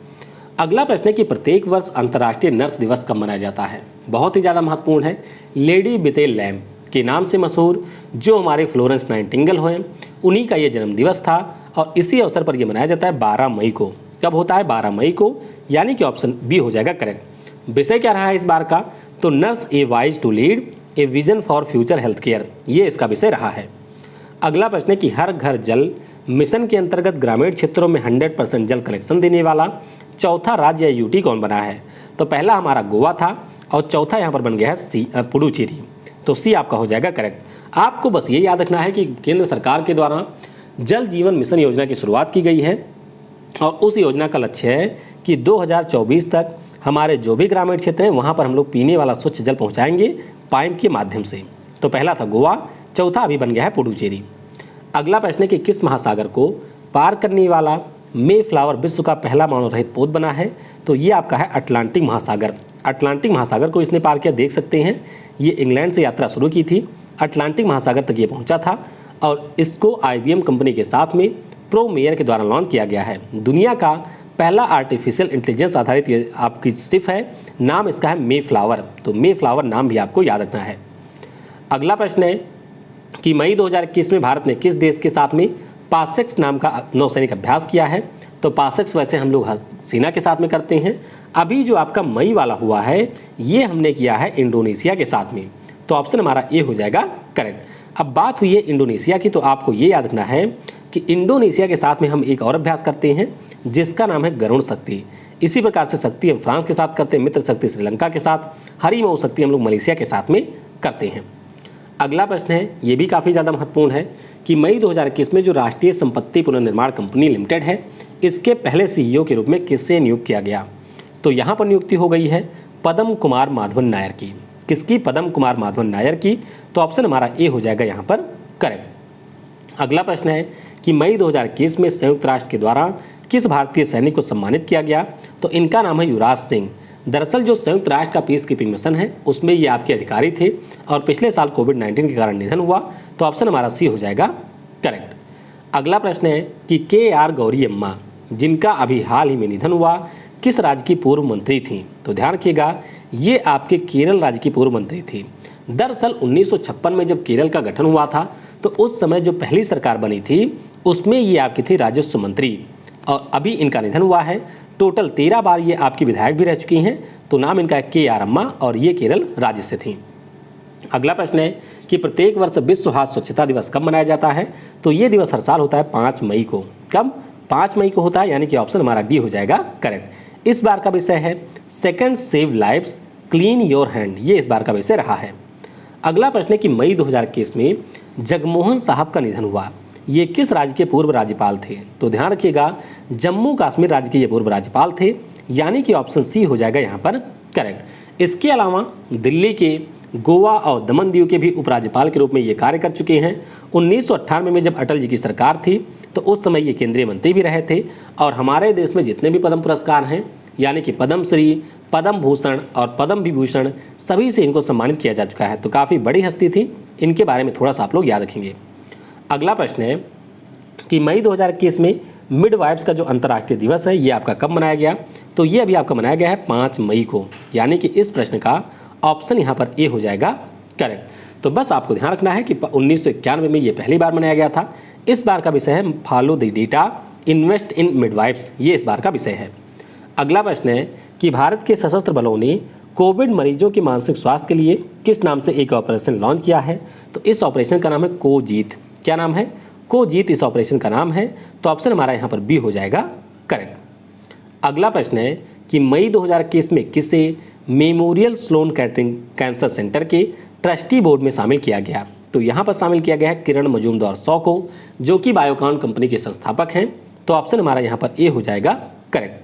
अगला प्रश्न है कि प्रत्येक वर्ष अंतर्राष्ट्रीय नर्स दिवस कब मनाया जाता है, बहुत ही ज़्यादा महत्वपूर्ण है। लेडी बितेल लैम के नाम से मशहूर जो हमारे फ्लोरेंस नाइटिंगेल हुए, उन्हीं का ये जन्म दिवस था और इसी अवसर पर यह मनाया जाता है 12 मई को। कब होता है? 12 मई को, यानी कि ऑप्शन बी हो जाएगा करेक्ट। विषय क्या रहा है इस बार का, तो nurse a voice to lead a vision for future health care, ये इसका विषय रहा है। अगला प्रश्न है कि हर घर जल मिशन के अंतर्गत ग्रामीण क्षेत्रों में 100% जल कलेक्शन देने वाला चौथा राज्य या यूटी कौन बना है? तो पहला हमारा गोवा था और चौथा यहाँ पर बन गया है पुडुचेरी। तो सी आपका हो जाएगा करेक्ट। आपको बस ये याद रखना है कि केंद्र सरकार के द्वारा जल जीवन मिशन योजना की शुरुआत की गई है और उस योजना का लक्ष्य है कि 2024 तक हमारे जो भी ग्रामीण क्षेत्र हैं वहाँ पर हम लोग पीने वाला स्वच्छ जल पहुँचाएंगे पाइप के माध्यम से। तो पहला था गोवा, चौथा अभी बन गया है पुडुचेरी। अगला प्रश्न है कि किस महासागर को पार करने वाला मे फ्लावर विश्व का पहला मानव रहित पोत बना है? तो ये आपका है अटलांटिक महासागर। अटलांटिक महासागर को इसने पार किया, देख सकते हैं ये इंग्लैंड से यात्रा शुरू की थी, अटलांटिक महासागर तक ये पहुंचा था और इसको IBM कंपनी के साथ में प्रो मेयर के द्वारा लॉन्च किया गया है। दुनिया का पहला आर्टिफिशियल इंटेलिजेंस आधारित ये आपकी शिप है, नाम इसका है मे फ्लावर। तो मे फ्लावर नाम भी आपको याद रखना है। अगला प्रश्न है कि मई 2021 में भारत ने किस देश के साथ में पासेक्स नाम का नौसैनिक अभ्यास किया है? तो पासेक्स वैसे हम लोग सेना के साथ में करते हैं। अभी जो आपका मई वाला हुआ है ये हमने किया है इंडोनेशिया के साथ में। तो ऑप्शन हमारा ए हो जाएगा करेक्ट। अब बात हुई है इंडोनेशिया की, तो आपको ये याद रखना है कि इंडोनेशिया के साथ में हम एक और अभ्यास करते हैं जिसका नाम है गरुण शक्ति। इसी प्रकार से शक्ति हम फ्रांस के साथ करते हैं, मित्र शक्ति श्रीलंका के साथ, हरी मऊ शक्ति हम लोग मलेशिया के साथ में करते हैं। अगला प्रश्न है, ये भी काफ़ी ज़्यादा महत्वपूर्ण है कि मई 2021 में जो राष्ट्रीय संपत्ति पुनर्निर्माण कंपनी लिमिटेड है इसके पहले CEO के रूप में किससे नियुक्त किया गया? तो यहाँ पर नियुक्ति हो गई है पद्म कुमार माधवन नायर की। किसकी? पद्म कुमार माधवन नायर की। तो ऑप्शन हमारा ए हो जाएगा यहाँ पर करेक्ट। अगला प्रश्न है कि मई 2021 में संयुक्त राष्ट्र के द्वारा किस भारतीय सैनिक को सम्मानित किया गया? तो इनका नाम है युवराज सिंह। दरअसल जो संयुक्त राष्ट्र का पीस कीपिंग मिशन है उसमें ये आपके अधिकारी थे और पिछले साल कोविड-19 के कारण निधन हुआ। तो ऑप्शन हमारा सी हो जाएगा करेक्ट। अगला प्रश्न है कि KR गौरी अम्मा जिनका अभी हाल ही में निधन हुआ किस राज्य की पूर्व मंत्री थी? तो ध्यान रखिएगा ये आपके केरल राज्य की पूर्व मंत्री थी। दरअसल 1956 में जब केरल का गठन हुआ था तो उस समय जो पहली सरकार बनी थी उसमें ये आपकी थी राजस्व मंत्री और अभी इनका निधन हुआ है। टोटल 13 बार ये आपकी विधायक भी रह चुकी हैं। तो नाम इनका है KR अम्मा और ये केरल राज्य से थी। अगला प्रश्न है कि प्रत्येक वर्ष विश्व हाथ स्वच्छता दिवस कब मनाया जाता है? तो ये दिवस हर साल होता है 5 मई को। कब? 5 मई को होता है, यानी कि ऑप्शन हमारा डी हो जाएगा करेक्ट। इस बार का विषय है second save lives clean your hand, ये इस बार का विषय रहा है। अगला प्रश्न है कि मई 2021 में जगमोहन साहब का निधन हुआ, ये किस राज्य के पूर्व राज्यपाल थे? तो ध्यान रखिएगा जम्मू कश्मीर राज्य के ये पूर्व राज्यपाल थे, यानी कि ऑप्शन सी हो जाएगा यहाँ पर करेक्ट। इसके अलावा दिल्ली के, गोवा और दमन दीव के भी उपराज्यपाल के रूप में ये कार्य कर चुके हैं। 1998 में जब अटल जी की सरकार थी तो उस समय ये केंद्रीय मंत्री भी रहे थे और हमारे देश में जितने भी पद्म पुरस्कार हैं यानी कि पद्म श्री, पद्म भूषण और पद्म विभूषण सभी से इनको सम्मानित किया जा चुका है। तो काफ़ी बड़ी हस्ती थी, इनके बारे में थोड़ा सा आप लोग याद रखेंगे। अगला प्रश्न है कि मई 2021 में मिडवाइफ्स का जो अंतर्राष्ट्रीय दिवस है ये आपका कब मनाया गया? तो ये अभी आपका मनाया गया है 5 मई को, यानी कि इस प्रश्न का ऑप्शन यहाँ पर ए हो जाएगा करेक्ट। तो बस आपको ध्यान रखना है कि 1991 में ये पहली बार मनाया गया था। इस बार का विषय है follow the data, invest in midwives, ये इस बार का विषय है। अगला प्रश्न है कि भारत के सशस्त्र बलों ने कोविड मरीजों के मानसिक स्वास्थ्य के लिए किस नाम से एक ऑपरेशन लॉन्च किया है? तो इस ऑपरेशन का नाम है कोजीत। क्या नाम है? कोजीत इस ऑपरेशन का नाम है। तो ऑप्शन हमारा यहाँ पर बी हो जाएगा करेक्ट। अगला प्रश्न है कि मई 2021 में किसे Memorial Sloan Kettering Cancer Center के ट्रस्टी बोर्ड में शामिल किया गया? तो यहाँ पर शामिल किया गया है किरण मजूमदार शॉ को, जो कि बायोकॉन कंपनी के संस्थापक हैं। तो ऑप्शन हमारा यहाँ पर ए हो जाएगा करेक्ट।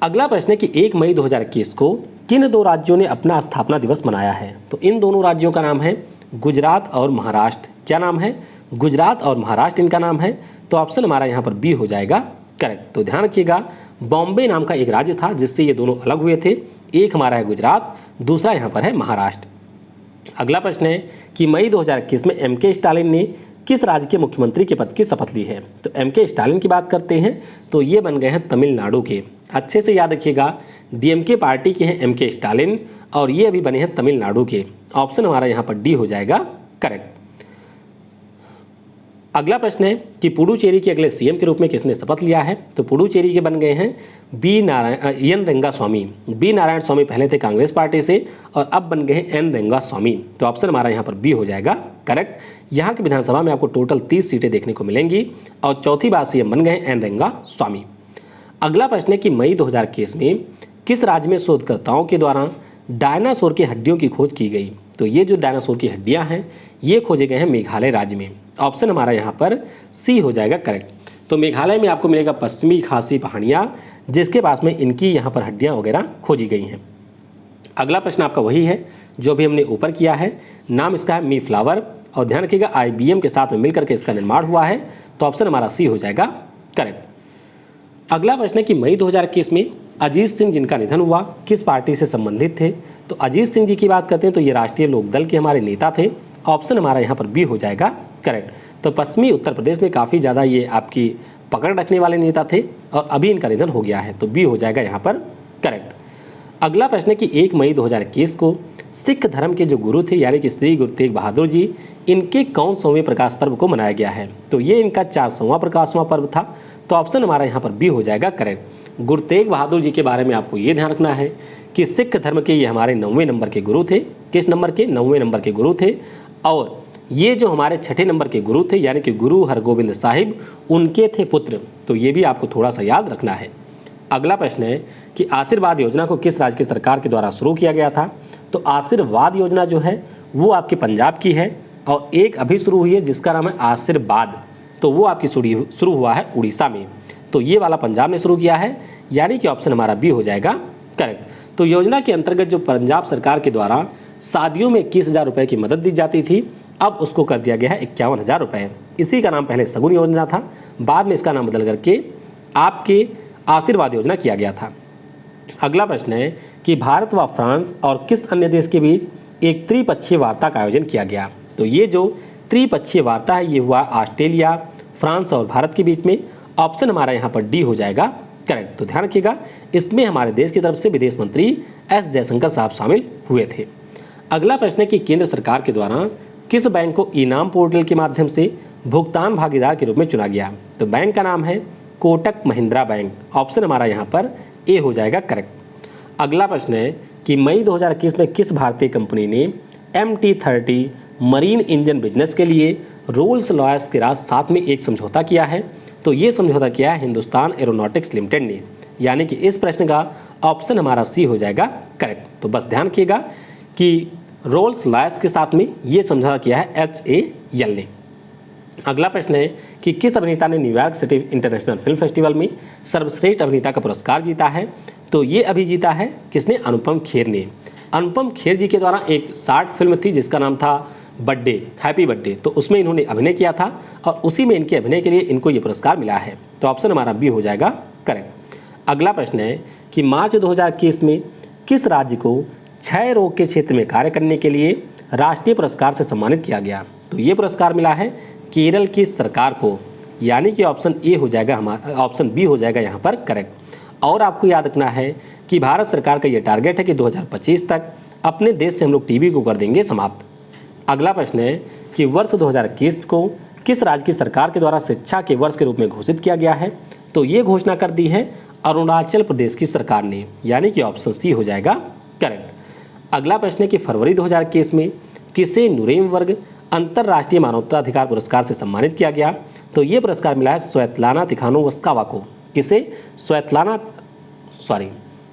अगला प्रश्न है कि 1 मई 2021 को किन 2 राज्यों ने अपना स्थापना दिवस मनाया है? तो इन दोनों राज्यों का नाम है गुजरात और महाराष्ट्र। क्या नाम है? गुजरात और महाराष्ट्र इनका नाम है। तो ऑप्शन हमारा यहाँ पर बी हो जाएगा करेक्ट। तो ध्यान रखिएगा बॉम्बे नाम का एक राज्य था जिससे ये दोनों अलग हुए थे, एक हमारा है गुजरात, दूसरा यहाँ पर है महाराष्ट्र। अगला प्रश्न है कि मई 2021 में MK स्टालिन ने किस राज्य के मुख्यमंत्री के पद की शपथ ली है? तो MK स्टालिन की बात करते हैं तो ये बन गए हैं तमिलनाडु के। अच्छे से याद रखिएगा DMK पार्टी के हैं MK स्टालिन और ये अभी बने हैं तमिलनाडु के। ऑप्शन हमारा यहाँ पर डी हो जाएगा करेक्ट। अगला प्रश्न है कि पुडुचेरी के अगले सीएम के रूप में किसने शपथ लिया है? तो पुडुचेरी के बन गए हैं एन रंगास्वामी। बी नारायण स्वामी पहले थे कांग्रेस पार्टी से और अब बन गए हैं एन रंगास्वामी। तो ऑप्शन हमारा यहाँ पर बी हो जाएगा करेक्ट। यहाँ की विधानसभा में आपको टोटल 30 सीटें देखने को मिलेंगी और चौथी बार सीएम बन गए एन रंगास्वामी। अगला प्रश्न है कि मई 2021 में किस राज्य में शोधकर्ताओं के द्वारा डायनासोर की हड्डियों की खोज की गई? तो ये जो डायनासोर की हड्डियां हैं ये खोजे गए हैं मेघालय राज्य में। ऑप्शन हमारा यहाँ पर सी हो जाएगा करेक्ट। तो मेघालय में आपको मिलेगा पश्चिमी खासी पहाड़ियाँ, जिसके पास में इनकी यहाँ पर हड्डियाँ वगैरह खोजी गई हैं। अगला प्रश्न आपका वही है जो भी हमने ऊपर किया है, नाम इसका है मी फ्लावर और ध्यान रखिएगा IBM के साथ में मिलकर के इसका निर्माण हुआ है। तो ऑप्शन हमारा सी हो जाएगा करेक्ट। अगला प्रश्न है कि मई 2021 में अजीत सिंह जिनका निधन हुआ किस पार्टी से संबंधित थे? तो अजीत सिंह जी की बात करते हैं तो ये राष्ट्रीय लोकदल के हमारे नेता थे। ऑप्शन हमारा यहाँ पर बी हो जाएगा करेक्ट। तो पश्चिमी उत्तर प्रदेश में काफ़ी ज़्यादा ये आपकी पकड़ रखने वाले नेता थे और अभी इनका निधन हो गया है। तो बी हो जाएगा यहाँ पर करेक्ट। अगला प्रश्न है कि 1 मई 2021 को सिख धर्म के जो गुरु थे यानी कि श्री गुरु तेग बहादुर जी, इनके कौन सौवें प्रकाश पर्व को मनाया गया है? तो ये इनका 400वां प्रकाशवां पर्व था। तो ऑप्शन हमारा यहाँ पर बी हो जाएगा करेक्ट। गुरु तेग बहादुर जी के बारे में आपको ये ध्यान रखना है कि सिख धर्म के ये हमारे 9वें नंबर के गुरु थे। किस नंबर के? 9वें नंबर के गुरु थे। और ये जो हमारे 6ठे नंबर के गुरु थे यानी कि गुरु हरगोबिंद साहिब, उनके थे पुत्र। तो ये भी आपको थोड़ा सा याद रखना है। अगला प्रश्न है कि आशीर्वाद योजना को किस राज्य की सरकार के द्वारा शुरू किया गया था? तो आशीर्वाद योजना जो है वो आपके पंजाब की है और एक अभी शुरू हुई है जिसका नाम है आशीर्वाद, तो वो आपकी शुरू हुआ है उड़ीसा में। तो ये वाला पंजाब ने शुरू किया है यानी कि ऑप्शन हमारा बी हो जाएगा करेक्ट। तो योजना के अंतर्गत जो पंजाब सरकार के द्वारा शादियों में 21,000 रुपये की मदद दी जाती थी, अब उसको कर दिया गया है 51,000 रुपये। इसी का नाम पहले सगुन योजना था, बाद में इसका नाम बदल करके आपके आशीर्वाद योजना किया गया था। अगला प्रश्न है कि भारत व फ्रांस और किस अन्य देश के बीच एक त्रिपक्षीय वार्ता का आयोजन किया गया? तो ये जो त्रिपक्षीय वार्ता है ये हुआ ऑस्ट्रेलिया, फ्रांस और भारत के बीच में। ऑप्शन हमारा यहाँ पर डी हो जाएगा करेक्ट। तो ध्यान रखिएगा इसमें हमारे देश की तरफ से विदेश मंत्री एस जयशंकर साहब शामिल हुए थे। अगला प्रश्न है कि केंद्र सरकार के द्वारा किस बैंक को इनाम पोर्टल के माध्यम से भुगतान भागीदार के रूप में चुना गया? तो बैंक का नाम है कोटक महिंद्रा बैंक। ऑप्शन हमारा यहाँ पर ए हो जाएगा करेक्ट। अगला प्रश्न है कि मई 2021 में किस भारतीय कंपनी ने MT-30 मरीन इंजन बिजनेस के लिए रोल्स रॉयस के साथ में एक समझौता किया है? तो ये समझौता किया है हिंदुस्तान एरोनॉटिक्स लिमिटेड ने, यानी कि इस प्रश्न का ऑप्शन हमारा सी हो जाएगा करेक्ट। तो बस ध्यान रखिएगा कि रोल्स रॉयस के साथ में ये समझौता किया है HAL ने। अगला प्रश्न है कि किस अभिनेता ने New York city international film festival में सर्वश्रेष्ठ अभिनेता का पुरस्कार जीता है? तो ये अभी जीता है किसने? अनुपम खेर ने। अनुपम खेर जी के द्वारा एक शार्ट फिल्म थी जिसका नाम था बर्थडे, हैप्पी बर्थडे, तो उसमें इन्होंने अभिनय किया था और उसी में इनके अभिनय के लिए इनको ये पुरस्कार मिला है। तो ऑप्शन हमारा बी हो जाएगा करेक्ट। अगला प्रश्न है कि मार्च 2021 में किस राज्य को क्षय रोग के क्षेत्र में कार्य करने के लिए राष्ट्रीय पुरस्कार से सम्मानित किया गया? तो ये पुरस्कार मिला है केरल की सरकार को, यानी कि ऑप्शन ए हो जाएगा हमारा, ऑप्शन बी हो जाएगा यहाँ पर करेक्ट। और आपको याद रखना है कि भारत सरकार का ये टारगेट है कि 2025 तक अपने देश से हम लोग टीबी को कर देंगे समाप्त। अगला प्रश्न है कि वर्ष 2021 को किस राज्य की सरकार के द्वारा शिक्षा के वर्ष के रूप में घोषित किया गया है? तो ये घोषणा कर दी है अरुणाचल प्रदेश की सरकार ने, यानी कि ऑप्शन सी हो जाएगा करेक्ट। अगला प्रश्न है कि फरवरी 2021 में किसे नुरेमबर्ग अंतर्राष्ट्रीय मानवाधिकार पुरस्कार से सम्मानित किया गया? तो ये पुरस्कार मिला है स्वेतलाना तिखानोवस्कावा को। किसे?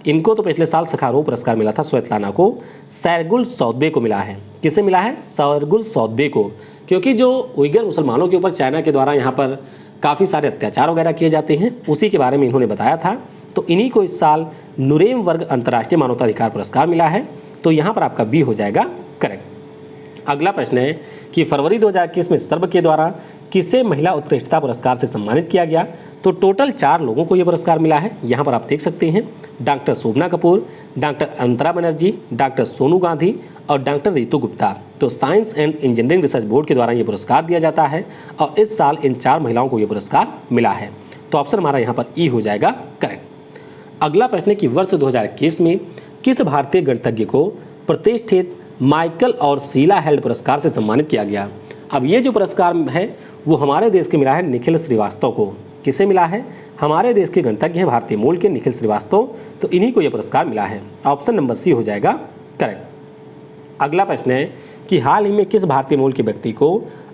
इनको तो पिछले साल सखारोव पुरस्कार मिला था, स्वेतलाना को सरगुल सौदबे को मिला है। किसे मिला है? सरगुल सौदबे को, क्योंकि जो उइगर मुसलमानों के ऊपर चाइना के द्वारा यहाँ पर काफ़ी सारे अत्याचार वगैरह किए जाते हैं, उसी के बारे में इन्होंने बताया था। तो इन्हीं को इस साल नुरेमबर्ग अंतर्राष्ट्रीय मानवाधिकार पुरस्कार मिला है। तो यहाँ पर आपका बी हो जाएगा करेक्ट। अगला प्रश्न है कि फरवरी 2021 में सर्व के द्वारा किसे महिला उत्कृष्टता पुरस्कार से सम्मानित किया गया? तो टोटल 4 लोगों को यह पुरस्कार मिला है। यहाँ पर आप देख सकते हैं डॉक्टर शोभना कपूर, डॉक्टर अंतरा बनर्जी, डॉक्टर सोनू गांधी और डॉक्टर रितु गुप्ता। तो science and engineering research board के द्वारा ये पुरस्कार दिया जाता है और इस साल इन 4 महिलाओं को ये पुरस्कार मिला है। तो ऑप्शन हमारा यहाँ पर ई हो जाएगा करेक्ट। अगला प्रश्न है कि वर्ष 2021 में किस भारतीय गणितज्ञ को प्रतिष्ठित माइकल और शीला हेल्ड पुरस्कार से सम्मानित किया गया? अब ये जो पुरस्कार है वो हमारे देश के मिला है निखिल श्रीवास्तव को। किसे मिला है? हमारे देश के गणितज्ञ हैं भारतीय मूल के निखिल श्रीवास्तव, तो इन्हीं को यह पुरस्कार मिला है। ऑप्शन नंबर सी हो जाएगा करेक्ट। अगला प्रश्न है कि हाल ही में किस भारतीय मूल के व्यक्ति को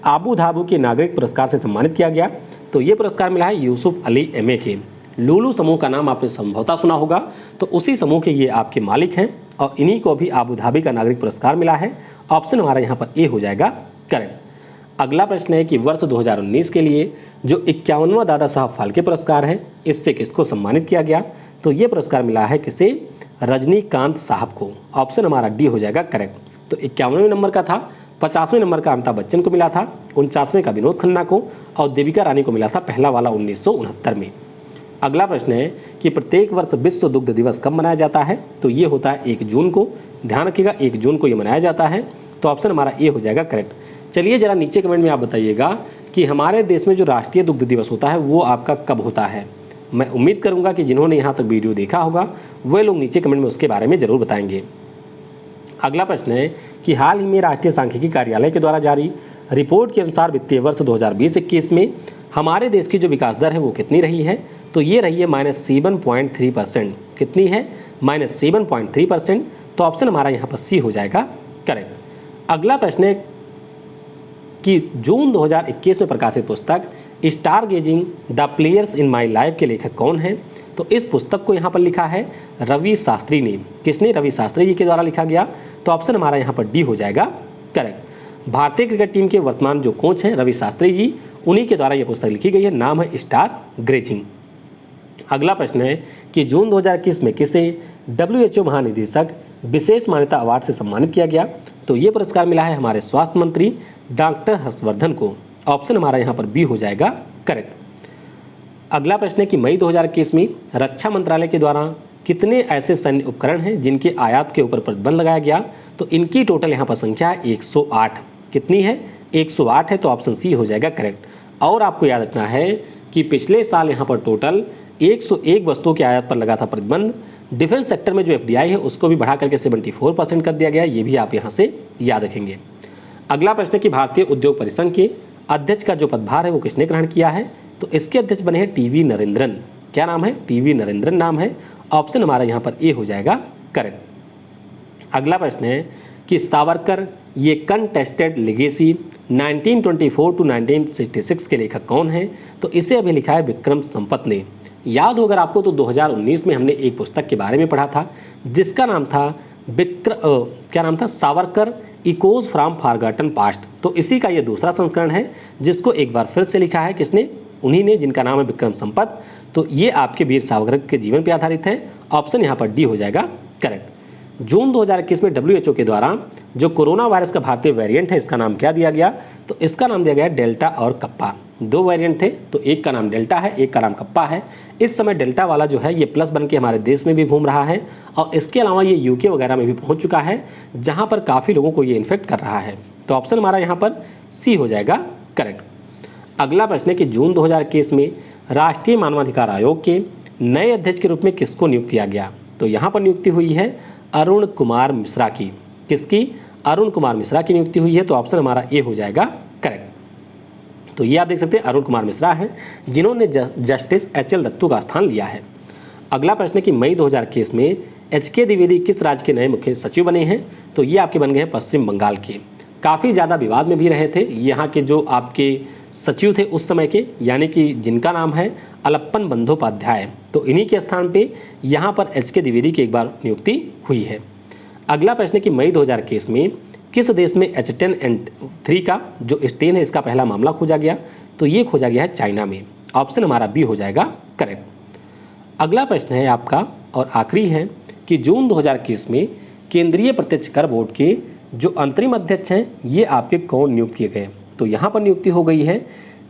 आबू धाबी के नागरिक पुरस्कार से सम्मानित किया गया? तो ये पुरस्कार मिला है यूसुफ अली एमए के। लुलु समूह का नाम आपने संभवतः सुना होगा, तो उसी समूह के ये आपके मालिक हैं और इन्हीं को भी आबू धाबी का नागरिक पुरस्कार मिला है। ऑप्शन हमारा यहाँ पर ए हो जाएगा करेक्ट। अगला प्रश्न है कि वर्ष 2019 के लिए जो 51वां दादा साहब फाल्के पुरस्कार है, इससे किसको सम्मानित किया गया? तो ये पुरस्कार मिला है किसे? रजनीकांत साहब को। ऑप्शन हमारा डी हो जाएगा करेक्ट। तो 51वें नंबर का था, 50वें नंबर का अमिताभ बच्चन को मिला था, 49वें का विनोद खन्ना को और देविका रानी को मिला था पहला वाला 1969 में। अगला प्रश्न है कि प्रत्येक वर्ष विश्व दुग्ध दिवस कब मनाया जाता है? तो ये होता है 1 जून को। ध्यान रखिएगा 1 जून को ये मनाया जाता है, तो ऑप्शन हमारा ए हो जाएगा करेक्ट। चलिए जरा नीचे कमेंट में आप बताइएगा कि हमारे देश में जो राष्ट्रीय दुग्ध दिवस होता है वो आपका कब होता है। मैं उम्मीद करूंगा कि जिन्होंने यहाँ तक वीडियो देखा होगा वे लोग नीचे कमेंट में उसके बारे में ज़रूर बताएंगे। अगला प्रश्न है कि हाल ही में राष्ट्रीय सांख्यिकी कार्यालय के द्वारा जारी रिपोर्ट के अनुसार वित्तीय वर्ष 2020-21 में हमारे देश की जो विकास दर है वो कितनी रही है? तो ये रही है -7.3%। कितनी है? -7.3%। तो ऑप्शन हमारा यहाँ पर सी हो जाएगा करेक्ट। अगला प्रश्न है कि जून 2021 में प्रकाशित पुस्तक stargazing the players in my life के लेखक कौन है? तो इस पुस्तक को यहाँ पर लिखा है रवि शास्त्री ने। किसने? रवि शास्त्री जी के द्वारा लिखा गया। तो ऑप्शन हमारा यहाँ पर डी हो जाएगा करेक्ट। भारतीय क्रिकेट टीम के वर्तमान जो कोच हैं रवि शास्त्री जी, उन्हीं के द्वारा यह पुस्तक लिखी गई है। नाम है स्टार गेजिंग। अगला प्रश्न है कि जून 2021 में किसे WHO महानिदेशक विशेष मान्यता अवार्ड से सम्मानित किया गया? तो ये पुरस्कार मिला है हमारे स्वास्थ्य मंत्री डॉक्टर हर्षवर्धन को। ऑप्शन हमारा यहाँ पर बी हो जाएगा करेक्ट। अगला प्रश्न है कि मई 2021 में रक्षा मंत्रालय के द्वारा कितने ऐसे सैन्य उपकरण हैं जिनके आयात के ऊपर प्रतिबंध लगाया गया? तो इनकी टोटल यहाँ पर संख्या है 108। कितनी है? 108 है, तो ऑप्शन सी हो जाएगा करेक्ट। और आपको याद रखना है कि पिछले साल यहाँ पर टोटल 101 वस्तुओं के आयात पर लगा था प्रतिबंध। डिफेंस सेक्टर में जो FDI है उसको भी बढ़ा करके 74% कर दिया गया, ये भी आप यहाँ से याद रखेंगे। अगला प्रश्न है कि भारतीय उद्योग परिसंघ के अध्यक्ष का जो पदभार है वो किसने ग्रहण किया है? तो इसके अध्यक्ष बने हैं टीवी नरेंद्रन। क्या नाम है? टीवी नरेंद्रन नाम है। ऑप्शन हमारा यहाँ पर ए हो जाएगा करेक्ट। अगला प्रश्न है कि सावरकर ये कंटेस्टेड लेगेसी 1924 टू 1966 के लेखक कौन है? तो इसे अभी लिखा है विक्रम संपत ने। याद हो अगर आपको तो 2019 में हमने एक पुस्तक के बारे में पढ़ा था जिसका नाम था क्या नाम था? Savarkar echoes from forgotten past. तो इसी का ये दूसरा संस्करण है जिसको एक बार फिर से लिखा है किसने? उन्हीं ने, जिनका नाम है विक्रम संपत। तो ये आपके वीर सावरकर के जीवन पर आधारित है। ऑप्शन यहाँ पर डी हो जाएगा करेक्ट। जून 2021 में WHO के द्वारा जो कोरोना वायरस का भारतीय वेरिएंट है इसका नाम क्या दिया गया? तो इसका नाम दिया गया डेल्टा और कप्पा। 2 वेरिएंट थे, तो एक का नाम डेल्टा है, एक का नाम कप्पा है। इस समय डेल्टा वाला जो है ये प्लस बन के हमारे देश में भी घूम रहा है और इसके अलावा ये UK वगैरह में भी पहुंच चुका है जहां पर काफ़ी लोगों को ये इन्फेक्ट कर रहा है। तो ऑप्शन हमारा यहाँ पर सी हो जाएगा करेक्ट। अगला प्रश्न है कि जून 2021 में राष्ट्रीय मानवाधिकार आयोग के नए अध्यक्ष के रूप में किसको नियुक्त किया गया? तो यहाँ पर नियुक्ति हुई है अरुण कुमार मिश्रा की। किसकी? अरुण कुमार मिश्रा की नियुक्ति हुई है। तो ऑप्शन हमारा ए हो जाएगा करेक्ट। तो ये आप देख सकते हैं अरुण कुमार मिश्रा हैं जिन्होंने जस्टिस HL दत्तू का स्थान लिया है। अगला प्रश्न है कि मई 2021 में HK द्विवेदी किस राज्य के नए मुख्य सचिव बने हैं? तो ये आपके बन गए हैं पश्चिम बंगाल के। काफ़ी ज़्यादा विवाद में भी रहे थे यहाँ के जो आपके सचिव थे उस समय के, यानी कि जिनका नाम है अलप्पन बंदोपाध्याय। तो इन्हीं के स्थान पे यहाँ पर HK द्विवेदी की एक बार नियुक्ति हुई है। अगला प्रश्न है कि मई 2021 में किस देश में H10N3 का जो स्टेन है इसका पहला मामला खोजा गया? तो ये खोजा गया है चाइना में। ऑप्शन हमारा बी हो जाएगा करेक्ट। अगला प्रश्न है आपका और आखिरी है कि जून 2021 में केंद्रीय प्रत्यक्ष कर बोर्ड के जो अंतरिम अध्यक्ष हैं ये आपके कौन नियुक्त किए गए? तो यहाँ पर नियुक्ति हो गई है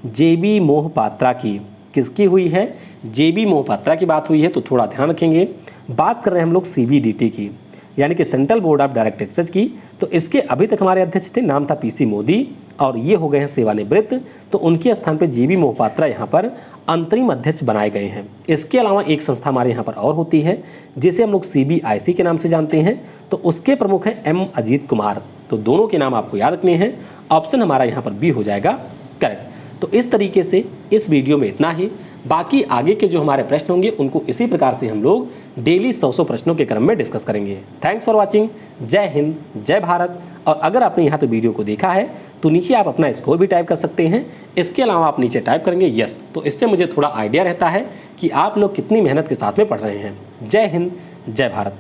JB मोहपात्रा की। किसकी हुई है? JB मोहपात्रा की बात हुई है। तो थोड़ा ध्यान रखेंगे, बात कर रहे हैं हम लोग CBDT की, यानी कि central board of direct taxes की। तो इसके अभी तक हमारे अध्यक्ष थे, नाम था PC मोदी और ये हो गए हैं सेवानिवृत्त। तो उनके स्थान पर JB मोहपात्रा यहाँ पर अंतरिम अध्यक्ष बनाए गए हैं। इसके अलावा एक संस्था हमारे यहाँ पर और होती है जिसे हम लोग CBIC के नाम से जानते हैं। तो उसके प्रमुख हैं M अजीत कुमार। तो दोनों के नाम आपको याद रखने हैं ऑप्शन हमारा यहाँ पर बी हो जाएगा करेक्ट। तो इस तरीके से इस वीडियो में इतना ही। बाकी आगे के जो हमारे प्रश्न होंगे उनको इसी प्रकार से हम लोग डेली 100 प्रश्नों के क्रम में डिस्कस करेंगे। Thanks for watching. जय हिंद, जय भारत। और अगर आपने यहाँ तक वीडियो को देखा है तो नीचे आप अपना स्कोर भी टाइप कर सकते हैं। इसके अलावा आप नीचे टाइप करेंगे यस, तो इससे मुझे थोड़ा आइडिया रहता है कि आप लोग कितनी मेहनत के साथ में पढ़ रहे हैं। जय हिंद, जय भारत।